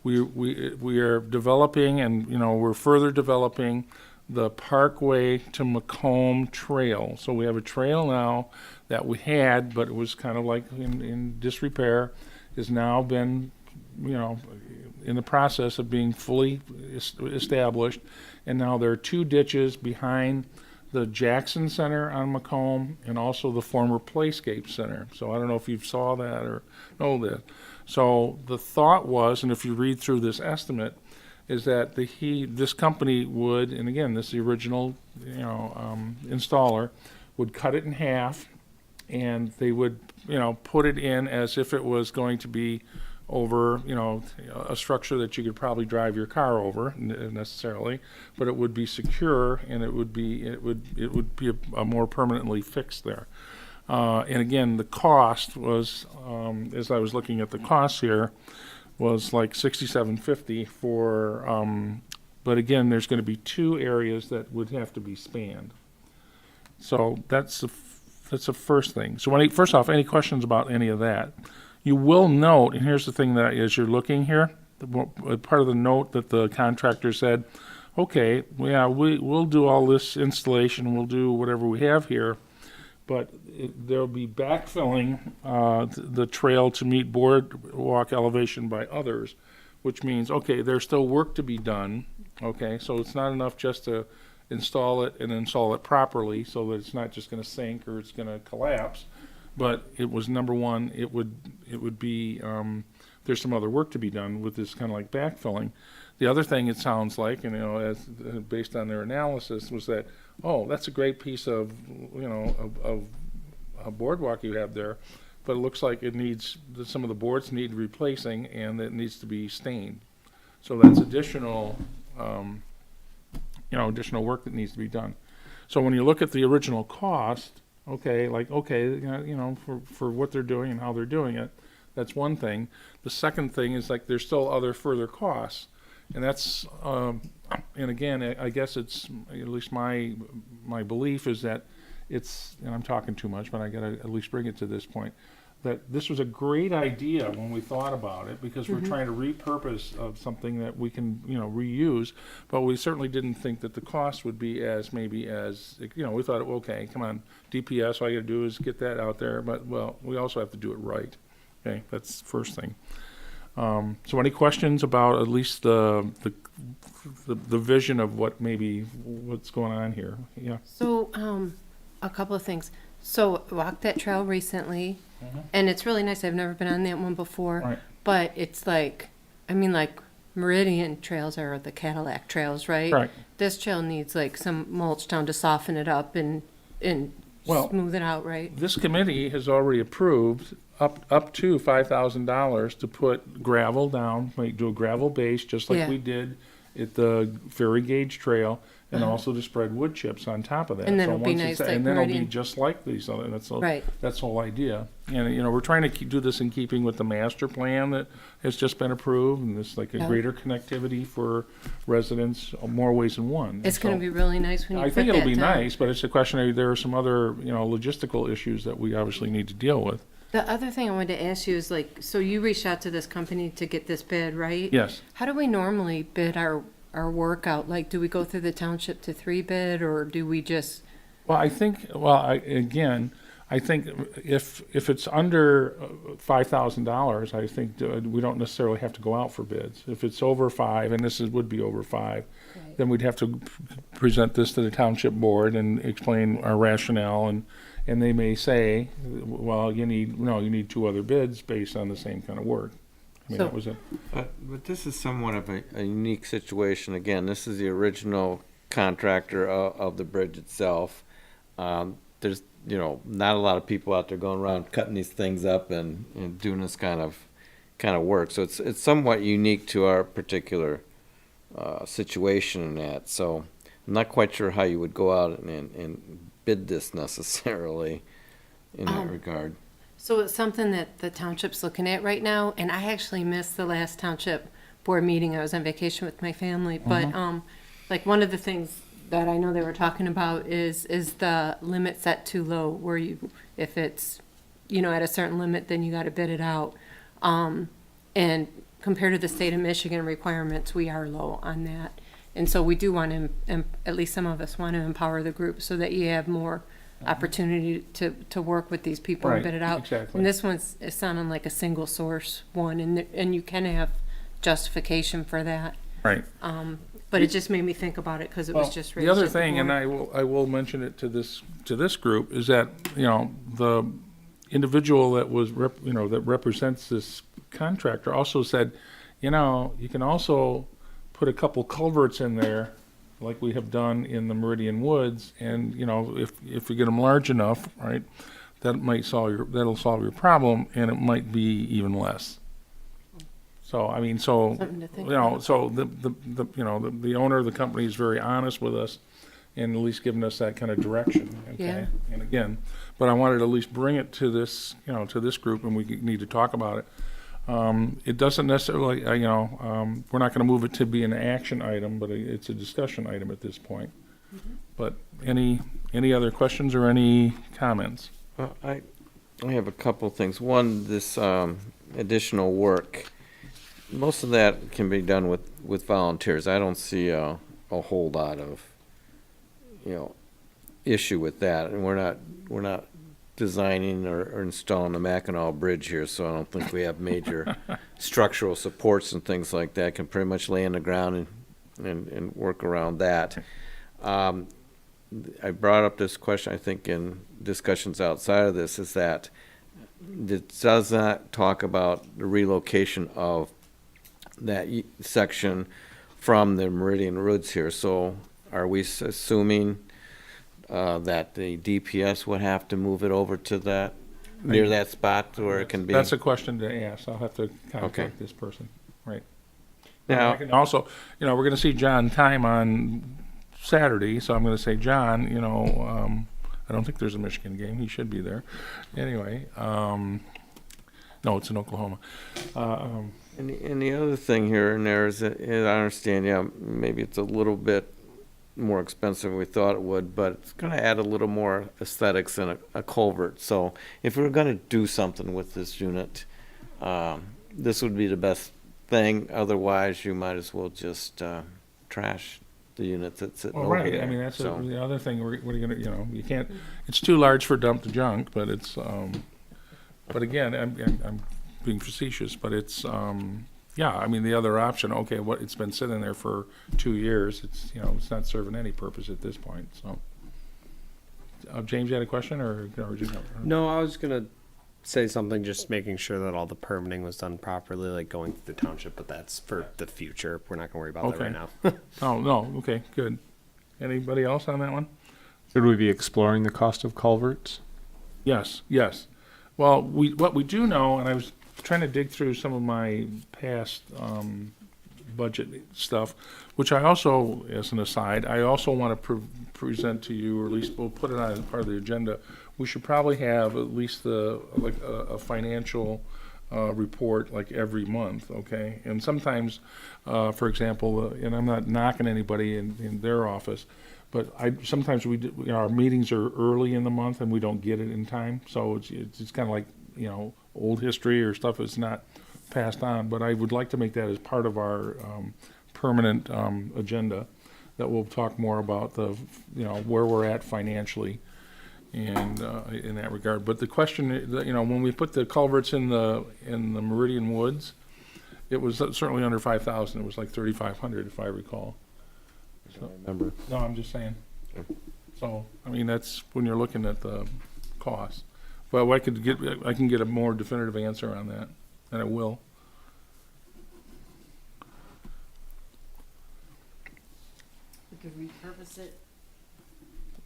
We are developing, and we're further developing the Parkway-Macomb trail. So we have a trail now that we had, but it was kind of like in disrepair, has now been, in the process of being fully established. And now there are 2 ditches behind the Jackson Center on Macomb and also the former Playscape Center. So I don't know if you saw that or know that. So the thought was, and if you read through this estimate, is that this company would, and again, this is the original, installer, would cut it in half, and they would, put it in as if it was going to be over, a structure that you could probably drive your car over necessarily, but it would be secure, and it would be a more permanently fixed there. And again, the cost was, as I was looking at the costs here, was like $67.50 for, but again, there's going to be 2 areas that would have to be spanned. So that's the first thing. So first off, any questions about any of that? You will note, and here's the thing that as you're looking here, part of the note that the contractor said, okay, yeah, we'll do all this installation, we'll do whatever we have here, but there'll be backfilling the trail to meet boardwalk elevation by others, which means, okay, there's still work to be done, okay? So it's not enough just to install it and install it properly so that it's not just gonna sink or it's gonna collapse. But it was, number one, it would be, there's some other work to be done with this kind of like backfilling. The other thing it sounds like, and, as based on their analysis, was that, oh, that's a great piece of, of a boardwalk you have there, but it looks like it needs, some of the boards need replacing and it needs to be stained. So that's additional, additional work that needs to be done. So when you look at the original cost, okay, for what they're doing and how they're doing it, that's one thing. The second thing is like there's still other further costs. And that's, and again, I guess it's, at least my belief is that it's, and I'm talking too much, but I gotta at least bring it to this point, that this was a great idea when we thought about it, because we're trying to repurpose of something that we can, reuse, but we certainly didn't think that the cost would be as, maybe as, we thought, okay, come on, DPS, all you gotta do is get that out there, but, well, we also have to do it right. Okay, that's the first thing. So any questions about at least the vision of what's going on here? Yeah. So, a couple of things. So, walked that trail recently, and it's really nice. I've never been on that one before, Right. but it's like, Meridian trails are the Cadillac trails, right? Right. This trail needs like some mulch down to soften it up and Well, smooth it out, right? This committee has already approved up to $5,000 to put gravel down, do a gravel base, just like Yeah. we did at the Ferry Gauge Trail, and also to spread wood chips on top of that. And then So it'll be once nice it's- like And then it'll be Meridian. just like these other, Right. that's the whole idea. And, we're trying to do this in keeping with the master plan that has just been approved, and this like a Yeah. greater connectivity for residents, more ways than one. It's going So- to be really nice when you I put think it'll that be down. nice, but it's a question of, there are some other, logistical issues that we obviously need to deal with. The other thing I wanted to ask you is so you reached out to this company to get this bid, right? Yes. How do we normally bid our work out? Like, do we go through the township to 3 bid, or do we just? Well, I think, I think if it's under $5,000, I think we don't necessarily have to go out for bids. If it's over 5, and would be over 5, then we'd have to present this to the township board and explain our rationale, and they may say, well, you need 2 other bids based on the same kind of work. I mean, So- that was it. But this is somewhat of a unique situation. Again, this is the original contractor of the bridge itself. There's, not a lot of people out there going around cutting these things up and doing this kind of work. So it's somewhat unique to our particular situation in that. So I'm not quite sure how you would go out and bid this necessarily in that regard. So it's something that the township's looking at right now, and I actually missed the last township board meeting. I was on vacation with my family, but like one of the things that I know they were talking about is the limit set too low, where if it's at a certain limit, then you got to bid it out. And compared to the state of Michigan requirements, we are low on that, and so we do want to, at least some of us want to empower the group so that you have more opportunity to work with these people Right, and bid it out. exactly. And this one's sounding like a single source one, and you can have justification for that. Right. But it just made me think about it because it was Well, just the raised. other at the thing, and board. I will mention it to this group, is that the individual that was that represents this contractor also said, you can also put a couple culverts in there, like we have done in the Meridian Woods, and if you get them large enough, right, that'll solve your problem, and it might be even less. So Something to think about. so the owner of the company is very honest with us, and at least giving us that kind of direction. Okay? Yeah. And again, but I wanted to at least bring it to this group, and we need to talk about it. It doesn't necessarily, we're not going to move it to be an action item, but it's a discussion item at this point. But any other questions or any comments? I have a couple things. One, this additional work. most of that can be done with volunteers. I don't see a whole lot of, issue with that. And we're not designing or installing the Mackinac Bridge here, so I don't think we have major structural supports and things like that. Can pretty much lay in the ground and work around that. I brought up this question, I think, in discussions outside of this, is that it does not talk about the relocation of that section from the Meridian Woods here. So are we assuming that the DPS would have to move it over to that, near that spot where it can be? That's a question to ask. I'll have to Okay. contact this person. Right. Now, I can also, we're going to see John Time on Saturday, so I'm going to say, John, I don't think there's a Michigan game. He should be there. Anyway, no, it's in Oklahoma. and the other thing here and there is that, and I understand, maybe it's a little bit more expensive than we thought it would, but it's going to add a little more aesthetics and a culvert. So if we're going to do something with this unit, this would be the best thing. Otherwise, you might as well just trash the unit that's sitting over Right. there. I mean, that's So- the other thing. What are you going to, you can't, it's too large for dump to junk, but it's, but again, I'm being facetious, but it's, I mean, the other option, okay, it's been sitting there for 2 years. It's, it's not serving any purpose at this point, so. James, you had a question, or you know? No, I was gonna say something, just making sure that all the permitting was done properly, like going through the township, but that's for the future. We're not gonna worry about that right now. Oh, no, okay, good. Anybody else on that one? Should we be exploring the cost of culverts? Yes. Well, what we do know, and I was trying to dig through some of my past budget stuff, which I also, as an aside, I also want to present to you, or at least we'll put it on as part of the agenda. We should probably have at least a financial report like every month, okay? And sometimes, for example, and I'm not knocking anybody in their office, but sometimes our meetings are early in the month and we don't get it in time. So it's kind of like, old history or stuff is not passed on. But I would like to make that as part of our permanent agenda, that we'll talk more about where we're at financially and in that regard. But the question, when we put the culverts in the Meridian Woods, it was certainly under 5,000. It was like 3,500 if I recall. So, Remember. no, I'm just saying. So, I mean, that's when you're looking at the cost. Well, I can get a more definitive answer on that, and I will. We could repurpose it.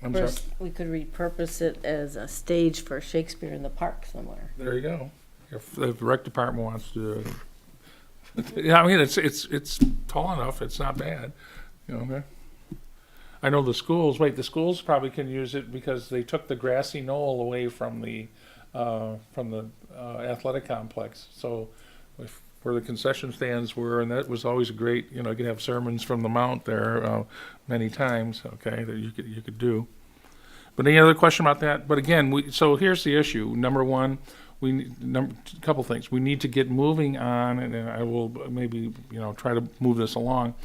I'm sorry. First, we could repurpose it as a stage for Shakespeare in the Park somewhere. There you go. If the rec department wants to, yeah, I mean, it's tall enough. It's not bad, Okay. I know the schools probably can use it because they took the grassy knoll away from the athletic complex. So where the concession stands were, and that was always a great, you could have sermons from the mount there many times, okay, that you could do. But any other question about that? But again, so here's the issue. Number one, a couple things. We need to get moving on, and I will maybe, try to move this along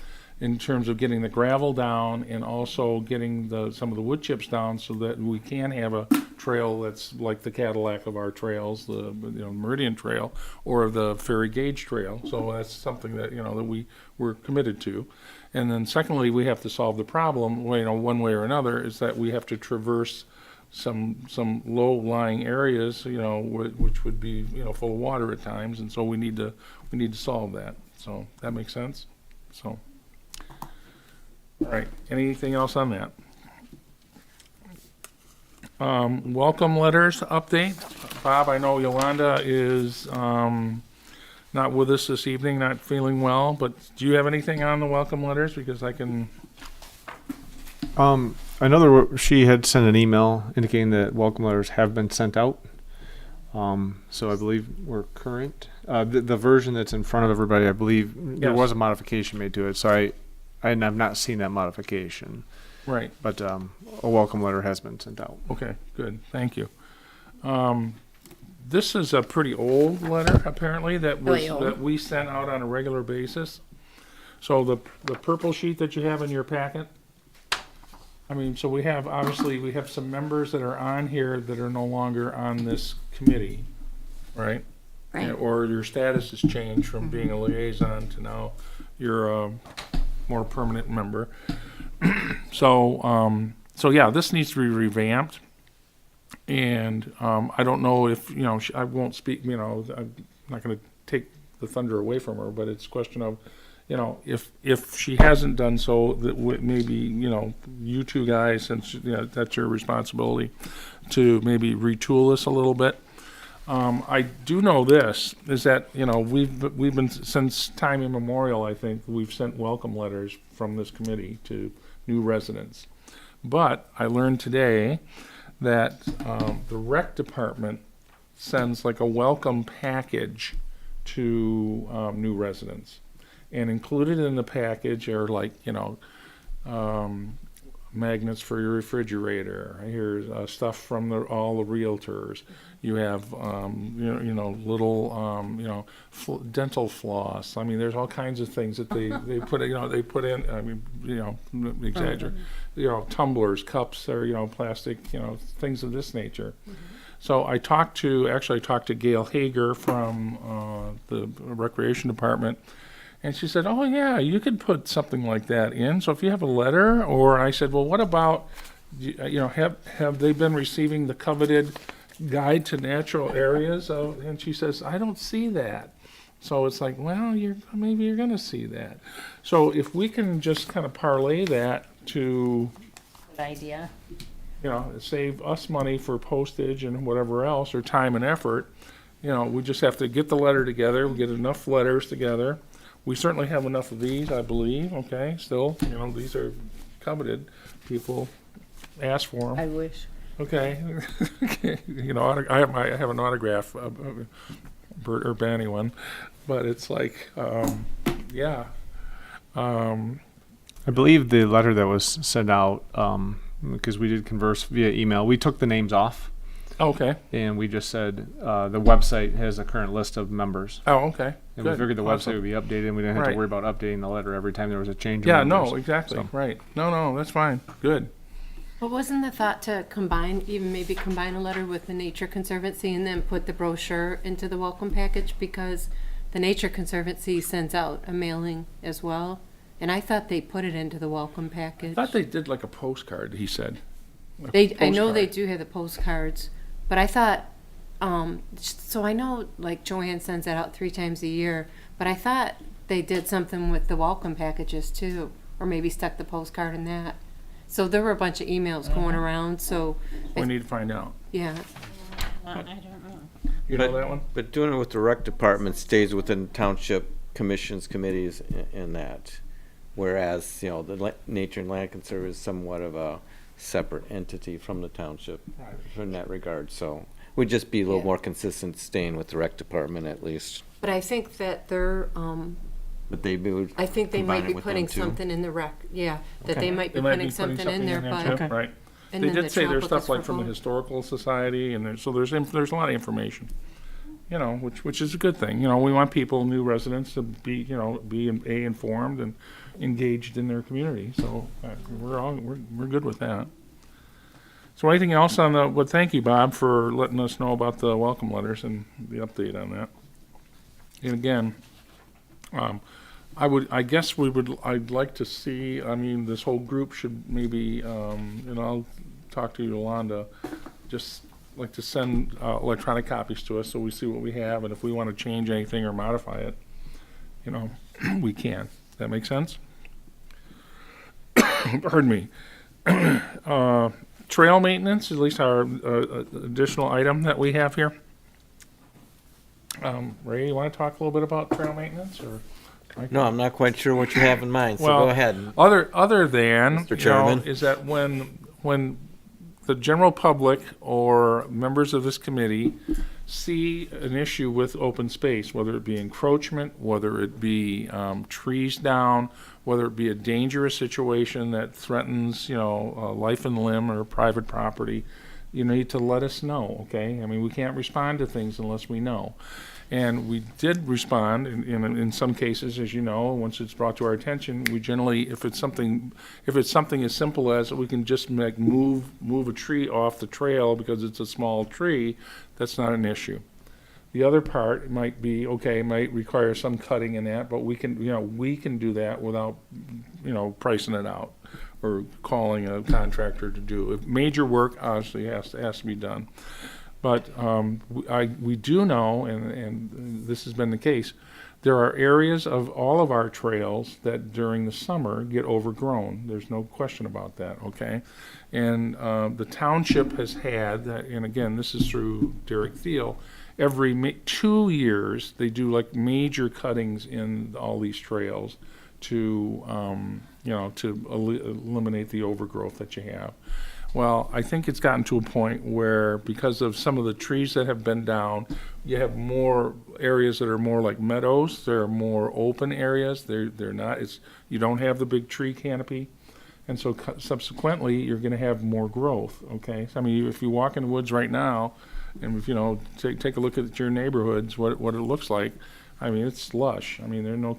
in terms of getting the gravel down and also getting some of the wood chips down so that we can have a trail that's like the Cadillac of our trails, the Meridian Trail or the Ferry Gauge Trail. So that's something that that we're committed to. And then secondly, we have to solve the problem, one way or another, is that we have to traverse some low-lying areas, which would be full of water at times, and so we need to solve that. So that makes sense. So. All right, anything else on that? Welcome letters update. Bob, I know Yolanda is not with us this evening, not feeling well, but do you have anything on the welcome letters? Because I can... I know she had sent an email indicating that welcome letters have been sent out. So I believe we're current. The version that's in front of everybody, I believe there Yes. was a modification made to it. So I have not seen that modification. Right. But a welcome letter has been sent out. Okay, good, thank you. this is a pretty old letter, apparently, that was, Really old. that we sent out on a regular basis. So the purple sheet that you have in your packet, I mean, so we have, obviously, we have some members that are on here that are no longer on this committee, right? Right. Or your status has changed from being a liaison to now you're a more permanent member. So, so yeah, this needs to be revamped. And I don't know if, you know, I won't speak, you know, I'm not going to take the thunder away from her, but it's a question of, you know, if she hasn't done so, that maybe, you know, you two guys, since, you know, that's your responsibility, to maybe retool this a little bit. I do know this, is that, you know, we've been, since time immemorial, I think, we've sent welcome letters from this committee to new residents. But I learned today that the rec department sends like a welcome package to new residents. And included in the package are, like, you know, magnets for your refrigerator. Here's stuff from all the realtors. You have, you know, little, you know, dental floss. I mean, there's all kinds of things that they put, you know, they put in. I mean, you know, exaggerate. You know, tumblers, cups, or, you know, plastic, you know, things of this nature. So I talked to Gail Hager from the Recreation Department. And she said, oh, yeah, you could put something like that in. So if you have a letter, or I said, well, what about, you know, have they been receiving the coveted guide to natural areas? And she says, I don't see that. So it's like, well, maybe you're going to see that. So if we can just kind of parlay that to, Good idea. you know, save us money for postage and whatever else, or time and effort, you know, we just have to get the letter together, we get enough letters together. We certainly have enough of these, I believe, okay, still, you know, these are coveted. People ask for them. I wish. Okay. Okay. You know, I have an autograph, Bert Urbani one, but it's like, yeah. I believe the letter that was sent out, because we did converse via email, we took the names off. Okay. And we just said the website has a current list of members. Oh, okay. And we Good. figured the Awesome. website would be updated, and we didn't have Right. to worry about updating the letter every time there was a change in Yeah, members. no, exactly, So- right. No, that's fine, good. But wasn't the thought to maybe combine a letter with the Nature Conservancy and then put the brochure into the welcome package? Because the Nature Conservancy sends out a mailing as well. And I thought they put it into the welcome package. I thought they did like a postcard, he said. A I know they postcard. do have the postcards, but I thought, so I know like Joanne sends that out 3 times a year, but I thought they did something with the welcome packages too, or maybe stuck the postcard in that. So there were a bunch of emails going around, so, We need to find out. yeah. I don't know. You know that one? But doing it with the rec department stays within township commissions, committees, and that. Whereas, you know, the Nature and Land Conservancy is somewhat of a separate entity from the township in that regard. So we'd just be a little Yeah. more consistent staying with the rec department at least. But I think that they're, But they would I think they combine might it be with putting them, too. something in the rec, yeah, that they might be They might putting something in there, but. too, right. and They then did the say there's tropical stuff like from the purple. Historical Society, and there's a lot of information, you know, which is a good thing. You know, we want people, new residents, to be informed and engaged in their community. So we're good with that. So anything else on well, thank you, Bob, for letting us know about the welcome letters and the update on that. And again, I'd like to see, I mean, this whole group should maybe, and I'll talk to Yolanda, just like to send electronic copies to us so we see what we have, and if we want to change anything or modify it, you know, we can. That make sense? Pardon me. Trail maintenance, at least our additional item that we have here. Ray, you want to talk a little bit about trail maintenance, or? No, I'm not quite sure what you have in mind, so Well, go ahead. Other than, Mr. you know, Chairman. is that when the general public or members of this committee see an issue with open space, whether it be encroachment, whether it be trees down, whether it be a dangerous situation that threatens, you know, life and limb or private property, you need to let us know, okay? I mean, we can't respond to things unless we know. And we did respond in some cases, as you know, once it's brought to our attention, we generally, if it's something as simple as we can just move a tree off the trail because it's a small tree, that's not an issue. The other part might be, okay, might require some cutting in that, but we can do that without, pricing it out or calling a contractor to do it. Major work obviously has to be done. But we do know, and this has been the case, there are areas of all of our trails that during the summer get overgrown. There's no question about that, okay? And the township has had, and again, this is through Derek Thiel, every 2 years, they do like major cuttings in all these trails to eliminate the overgrowth that you have. Well, I think it's gotten to a point where, because of some of the trees that have been down, you have more areas that are more like meadows. There are more open areas. They're not. You don't have the big tree canopy, and so subsequently you're going to have more growth. Okay, so, I mean, if you walk in the woods right now, and if take a look at your neighborhoods, what it looks like. I mean, it's lush. I mean, there are no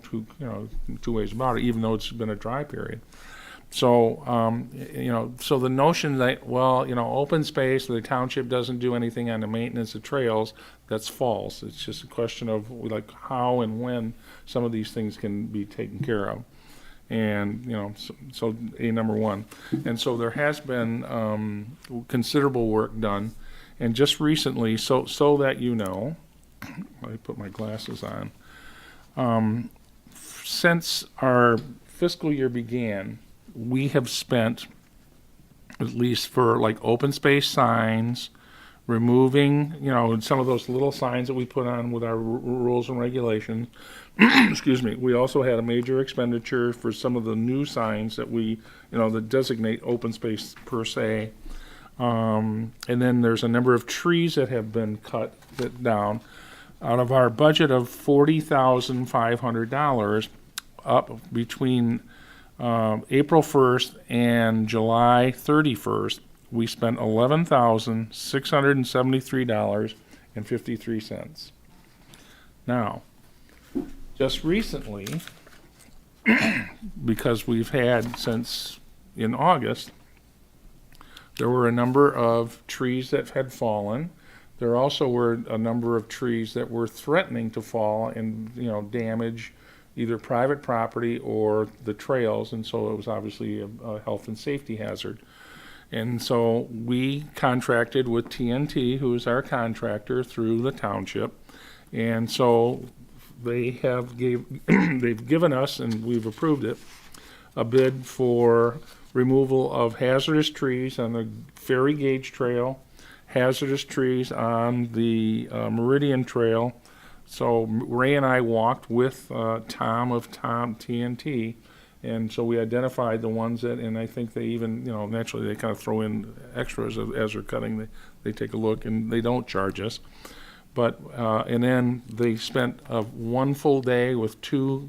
two ways about it, even though it's been a dry period. So, so the notion that, open space, the township doesn't do anything on the maintenance of trails, that's false. It's just a question of like how and when some of these things can be taken care of. And, so number one. And so there has been considerable work done. And just recently, so that let me put my glasses on. Since our fiscal year began, we have spent, at least for like open space signs, removing, some of those little signs that we put on with our rules and regulations. Excuse me. We also had a major expenditure for some of the new signs that that designate open space per se. And then there's a number of trees that have been cut down. Out of our budget of $40,500, up between April 1st and July 31st, we spent $11,673.53. Now, just recently, because we've had since in August, there were a number of trees that had fallen. There also were a number of trees that were threatening to fall and damage either private property or the trails, and so it was obviously a health and safety hazard. And so we contracted with TNT, who is our contractor through the township, and so they've given us, and we've approved it, a bid for removal of hazardous trees on the Ferry Gauge Trail, hazardous trees on the Meridian Trail. So Ray and I walked with Tom of TNT, and so we identified the ones that, and I think they even, naturally they kind of throw in extras as they're cutting. They take a look, and they don't charge us. But, and then they spent one full day with 2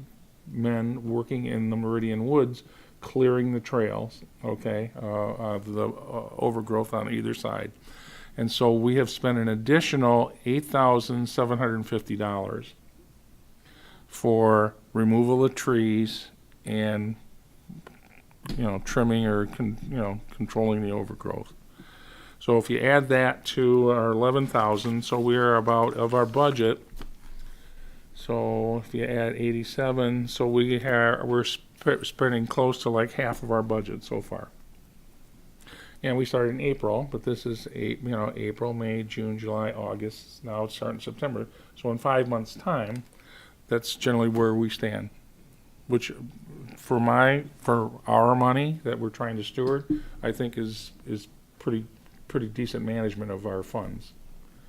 men working in the Meridian Woods, clearing the trails, okay, of the overgrowth on either side. And so we have spent an additional $8,750 for removal of trees and, trimming or, controlling the overgrowth. So if you add that to our 11,000, so we're about, of our budget, so if you add 87, so we're spending close to like half of our budget so far. And we started in April, but this is April, May, June, July, August. Now it's starting September. So in 5 months' time, that's generally where we stand. Which, for our money that we're trying to steward, I think is pretty decent management of our funds.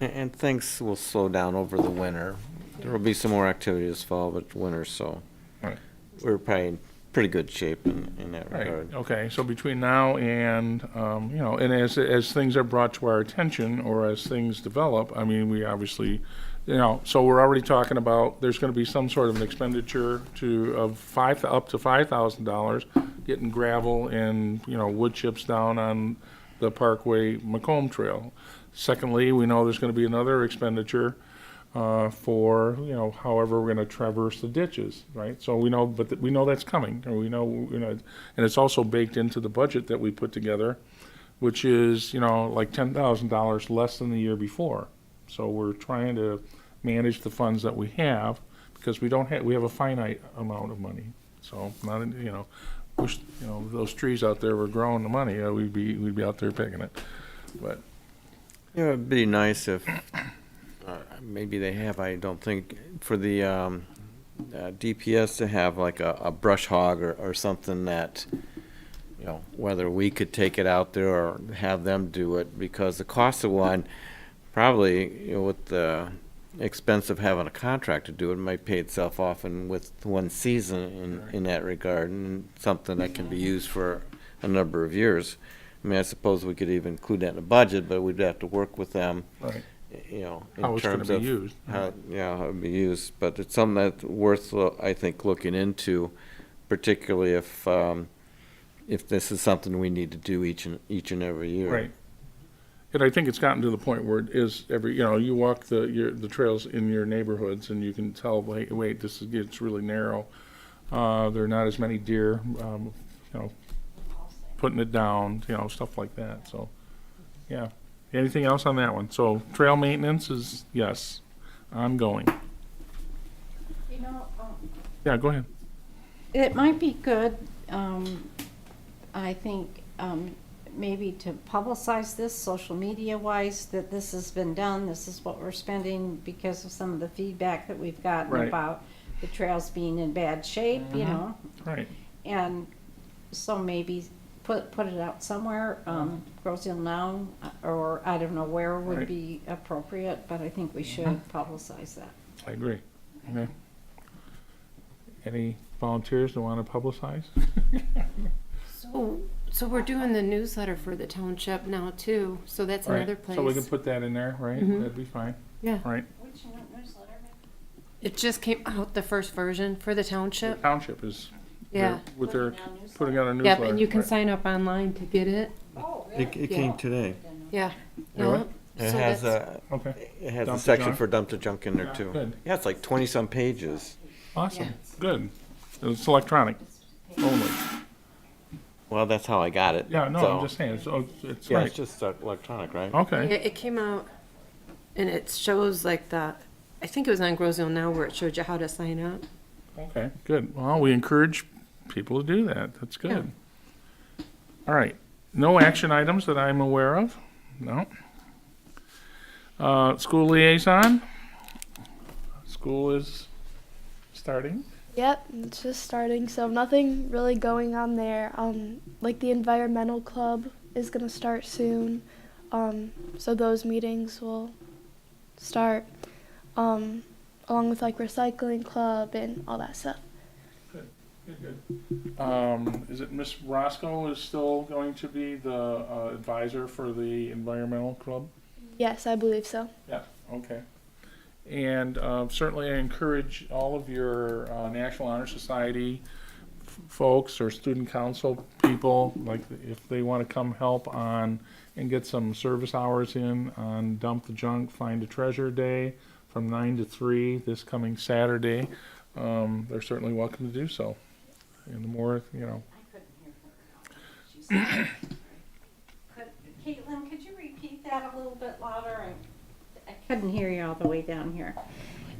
And things will slow down over the winter. There will be some more activity this fall, but winter, so Right. we're probably in pretty good shape in that Right. regard. Okay. So between now and and as things are brought to our attention or as things develop, I mean, we obviously, so we're already talking about there's going to be some sort of an expenditure up to $5,000 getting gravel and wood chips down on the Parkway-Macomb Trail. Secondly, we know there's gonna be another expenditure for, however we're gonna traverse the ditches, right? So we know, but we know that's coming, and we know, and it's also baked into the budget that we put together, which is, like $10,000 less than the year before. So we're trying to manage the funds that we have, because we have a finite amount of money. So not, wish, those trees out there were growing the money, we'd be out there picking it. But It'd be nice if, maybe they have, I don't think, for the DPS to have like a brush hog or something that, whether we could take it out there or have them do it, because the cost of one, probably, with the expense of having a contract to do it, might pay itself off and with one season in that regard, and something that can be used for a number of years. I mean, I suppose we could even include that in the budget, but we'd have to work with them, right. in How it's gonna terms be of used. how it'd be used. But it's something that's worth, I think, looking into, particularly if this is something we need to do each and every year. Right. And I think it's gotten to the point where it is you walk the trails in your neighborhoods and you can tell, wait, it's really narrow. There are not as many deer, putting it down, stuff like that. So, yeah. Anything else on that one? So trail maintenance is, yes, ongoing. Yeah, go ahead. It might be good, I think, maybe to publicize this social media wise, that this has been done, this is what we're spending, because of some of the feedback that we've gotten Right. about the trails being in bad shape, Right. and so maybe put it out somewhere, Grosse Now, or I don't know where would Right. be appropriate, but I think we should publicize that. I agree. Okay. Any volunteers that want to publicize? So we're doing the newsletter for the township now too, so that's Right. another place. So we can put that in there, right? Mhm. That'd be fine. Yeah, Right. Which newsletter? it just came out, the first version for the The township. township is Yeah. with their Putting out putting out a newsletter. Yep, and you can right. sign up online to get it. Oh, It really? came today. Yeah. Really? Yep. It So has that's- Okay. it has Dump a to section junk? for dump to junk in there too. Good. Yeah, it's like 20-some pages. Awesome. Yeah. Good. It's electronic only. Well, that's how I got it. Yeah, no, so- I'm just saying. So it's Yeah, right. it's just electronic, right? Okay. It came out, and it shows like I think it was on Grosse Now where it showed you how to sign up. Okay. Good. Well, we encourage people to do that. That's good. All right. No action items that I'm aware of. No. School liaison. School is starting. Yep, it's just starting, so nothing really going on there. Like the environmental club is gonna start soon, so those meetings will start, along with like recycling club and all that stuff. Good. Is it Miss Roscoe is still going to be the advisor for the environmental club? Yes, I believe so. Yeah. Okay. And certainly I encourage all of your National Honor Society folks or student council people, like if they want to come help on and get some service hours in on Dump the Junk, Find a Treasure Day from 9 to 3 this coming Saturday, they're certainly welcome to do so. And the more, I couldn't hear her. Kaitlyn, could you repeat that a little bit louder? I couldn't hear you all the way down here.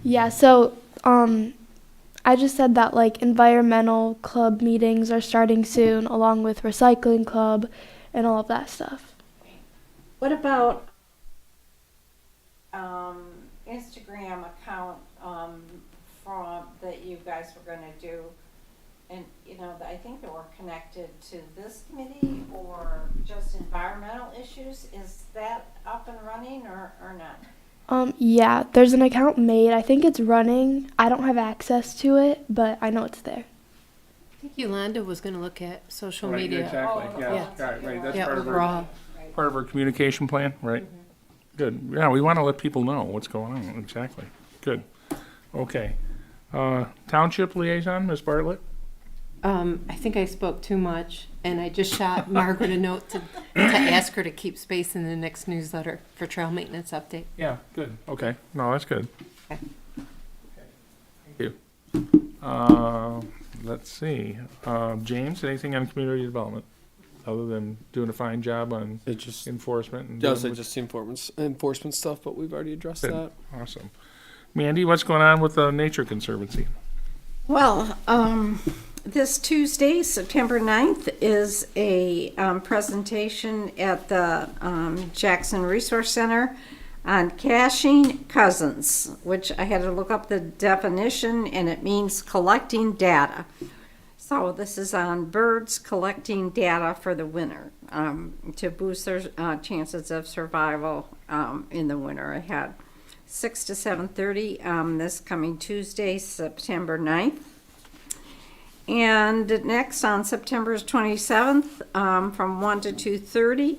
Yeah, so I just said that like environmental club meetings are starting soon, along with recycling club and all of that stuff. What about Instagram account from that you guys were going to do? And I think they were connected to this committee or just environmental issues. Is that up and running or not? Yeah, there's an account made. I think it's running. I don't have access to it, but I know it's there. I think Yolanda was gonna look at social right, media. exactly, Oh, yeah, yeah. right, that's Yeah, part of overall. part of our communication plan, right? Good, yeah, we want to let people know what's going on, exactly, good, okay. Township liaison, Ms. Bartlett? I think I spoke too much, and I just shot Margaret a note to ask her to keep space in the next newsletter for trail maintenance update. Yeah, good. Okay. No, that's good. Okay. Thank you. Let's see. James, anything on community development other than doing a fine job on It just enforcement? And does doing it just the enforcement stuff, but we've already addressed Good. that. Awesome. Mandy, what's going on with the Nature Conservancy? Well, this Tuesday, September 9th, is a presentation at the Jackson Resource Center on caching cousins, which I had to look up the definition, and it means collecting data. So this is on birds collecting data for the winter to boost their chances of survival in the winter ahead. 6 to 7:30 this coming Tuesday, September 9th. And next on September 27th, from 1 to 2:30,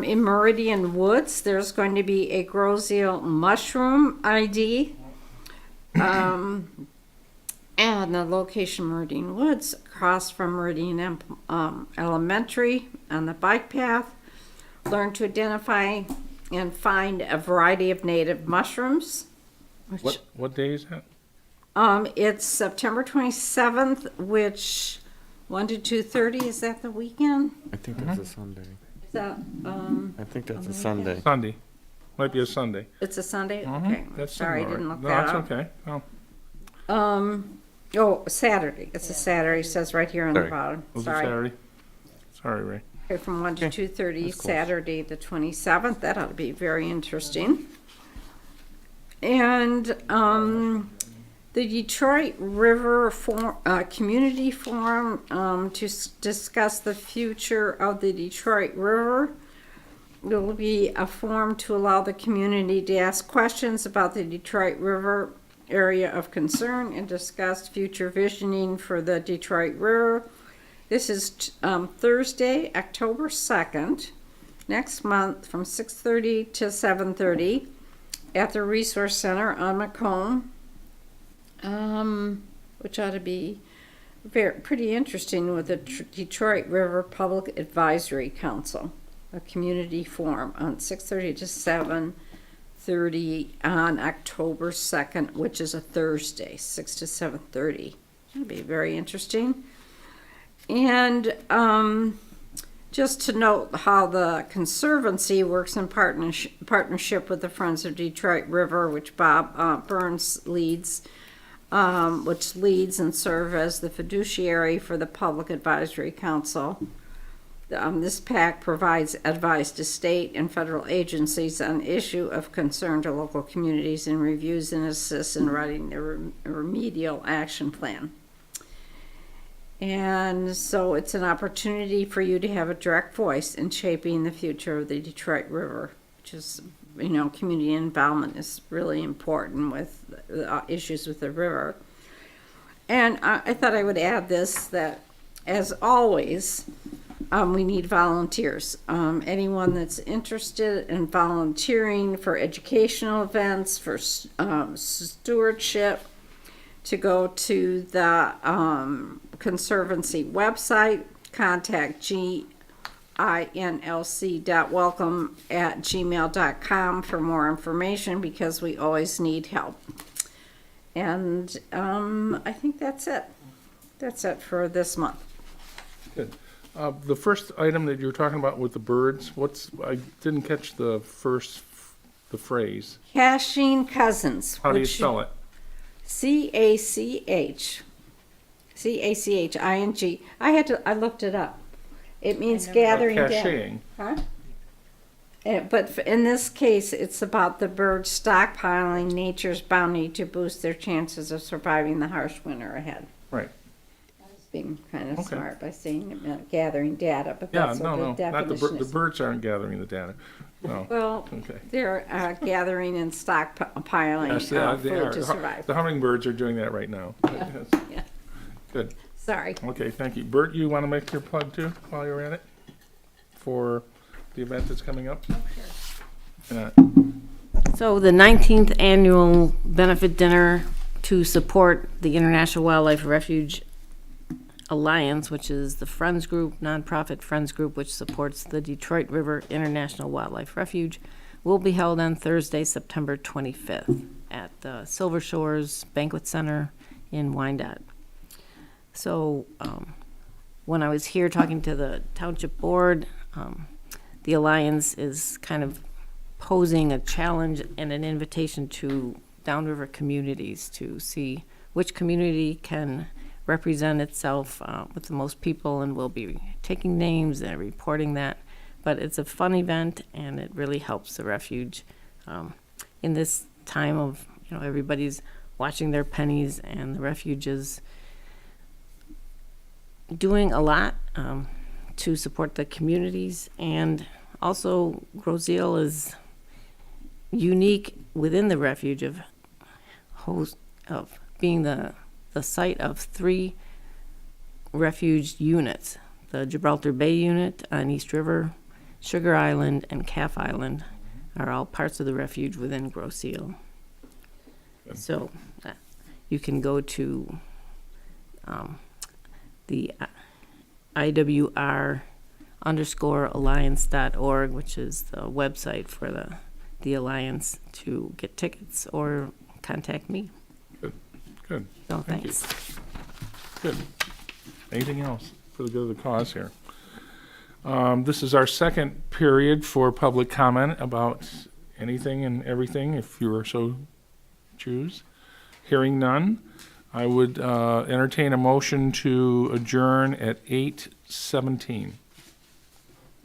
in Meridian Woods, there's going to be a Grosseal mushroom ID. And the location Meridian Woods, across from Meridian Elementary on the bike path. Learn to identify and find a variety of native mushrooms. What day is that? It's September 27th, which 1 to 2:30, is that the weekend? I think that's a Sunday. Is that, I think that's a Sunday. Sunday. Might be a Sunday. it's a Sunday? Mhm. Okay, That's sorry, I all right. didn't look No, that that's up. okay. Oh, Oh, Saturday, it's a Saturday, it says right here on the Sorry. bottom, was it sorry. Saturday? Sorry, Ray. Okay, from 1 to Okay, 2:30, that's close. Saturday, the 27th. That ought to be very interesting. And the Detroit River Community Forum to discuss the future of the Detroit River. There will be a forum to allow the community to ask questions about the Detroit River area of concern and discuss future visioning for the Detroit River. This is Thursday, October 2nd, next month, from 6:30 to 7:30 at the Resource Center on Macomb, which ought to be pretty interesting with the Detroit River Public Advisory Council, a community forum on 6:30 to 7:30 on October 2nd, which is a Thursday, 6 to 7:30. That'll be very interesting. And just to note how the Conservancy works in partnership with the Friends of Detroit River, which Bob Burns leads, which leads and serves as the fiduciary for the Public Advisory Council. This PAC provides advice to state and federal agencies on issue of concern to local communities and reviews and assists in writing a remedial action plan. And so it's an opportunity for you to have a direct voice in shaping the future of the Detroit River, which is, community involvement is really important with issues with the river. And I thought I would add this, that as always, we need volunteers. Anyone that's interested in volunteering for educational events, for stewardship, to go to the Conservancy website, contact ginlc.welcome@gmail.com for more information, because we always need help. And I think that's it. That's it for this month. Good. The first item that you were talking about with the birds, I didn't catch the phrase. Caching cousins. How do you which- spell it? C-A-C-H. C-A-C-H-I-N-G. I looked it up. It means gathering data. Caching. Huh? But in this case, it's about the birds stockpiling nature's bounty to boost their chances of surviving the harsh winter ahead. Right. Being kind of Okay. smart by saying gathering data, but Yeah, that's no, what no, the not the definition the is. birds aren't gathering the data. No. Well, Okay. they're gathering and stockpiling Yes, they food are. to survive. The hummingbirds are doing that right now. Yes. Yeah. Good. Sorry. Okay, thank you. Bert, you want to make your plug too while you're at it for the event that's coming up? So the 19th annual benefit dinner to support the International Wildlife Refuge Alliance, which is the Friends Group, nonprofit Friends Group, which supports the Detroit River International Wildlife Refuge, will be held on Thursday, September 25th at the Silver Shores Banquet Center in Wyandotte. So when I was here talking to the Township Board, the Alliance is kind of posing a challenge and an invitation to downriver communities to see which community can represent itself with the most people, and we'll be taking names and reporting that. But it's a fun event, and it really helps the refuge in this time of, everybody's watching their pennies, and the refuge is doing a lot to support the communities. And also, GROSSE is unique within the refuge of being the site of 3 refuge units. The Gibraltar Bay unit on East River, Sugar Island, and Calf Island are all parts of the refuge within GROSSE. So you can go to the IWR_alliance.org, which is the website for the Alliance, to get tickets or contact me. Good. So Thank you. thanks. Good. Anything else for the good of the cause here? This is our second period for public comment about anything and everything, if you were so choose. Hearing none, I would entertain a motion to adjourn at 8:17.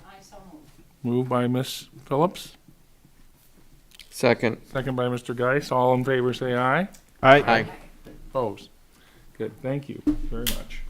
I so move. Moved by Ms. Phillips, Second. second by Mr. Geis. All in favor, say aye. Aye. Opposed? Good, thank you very much.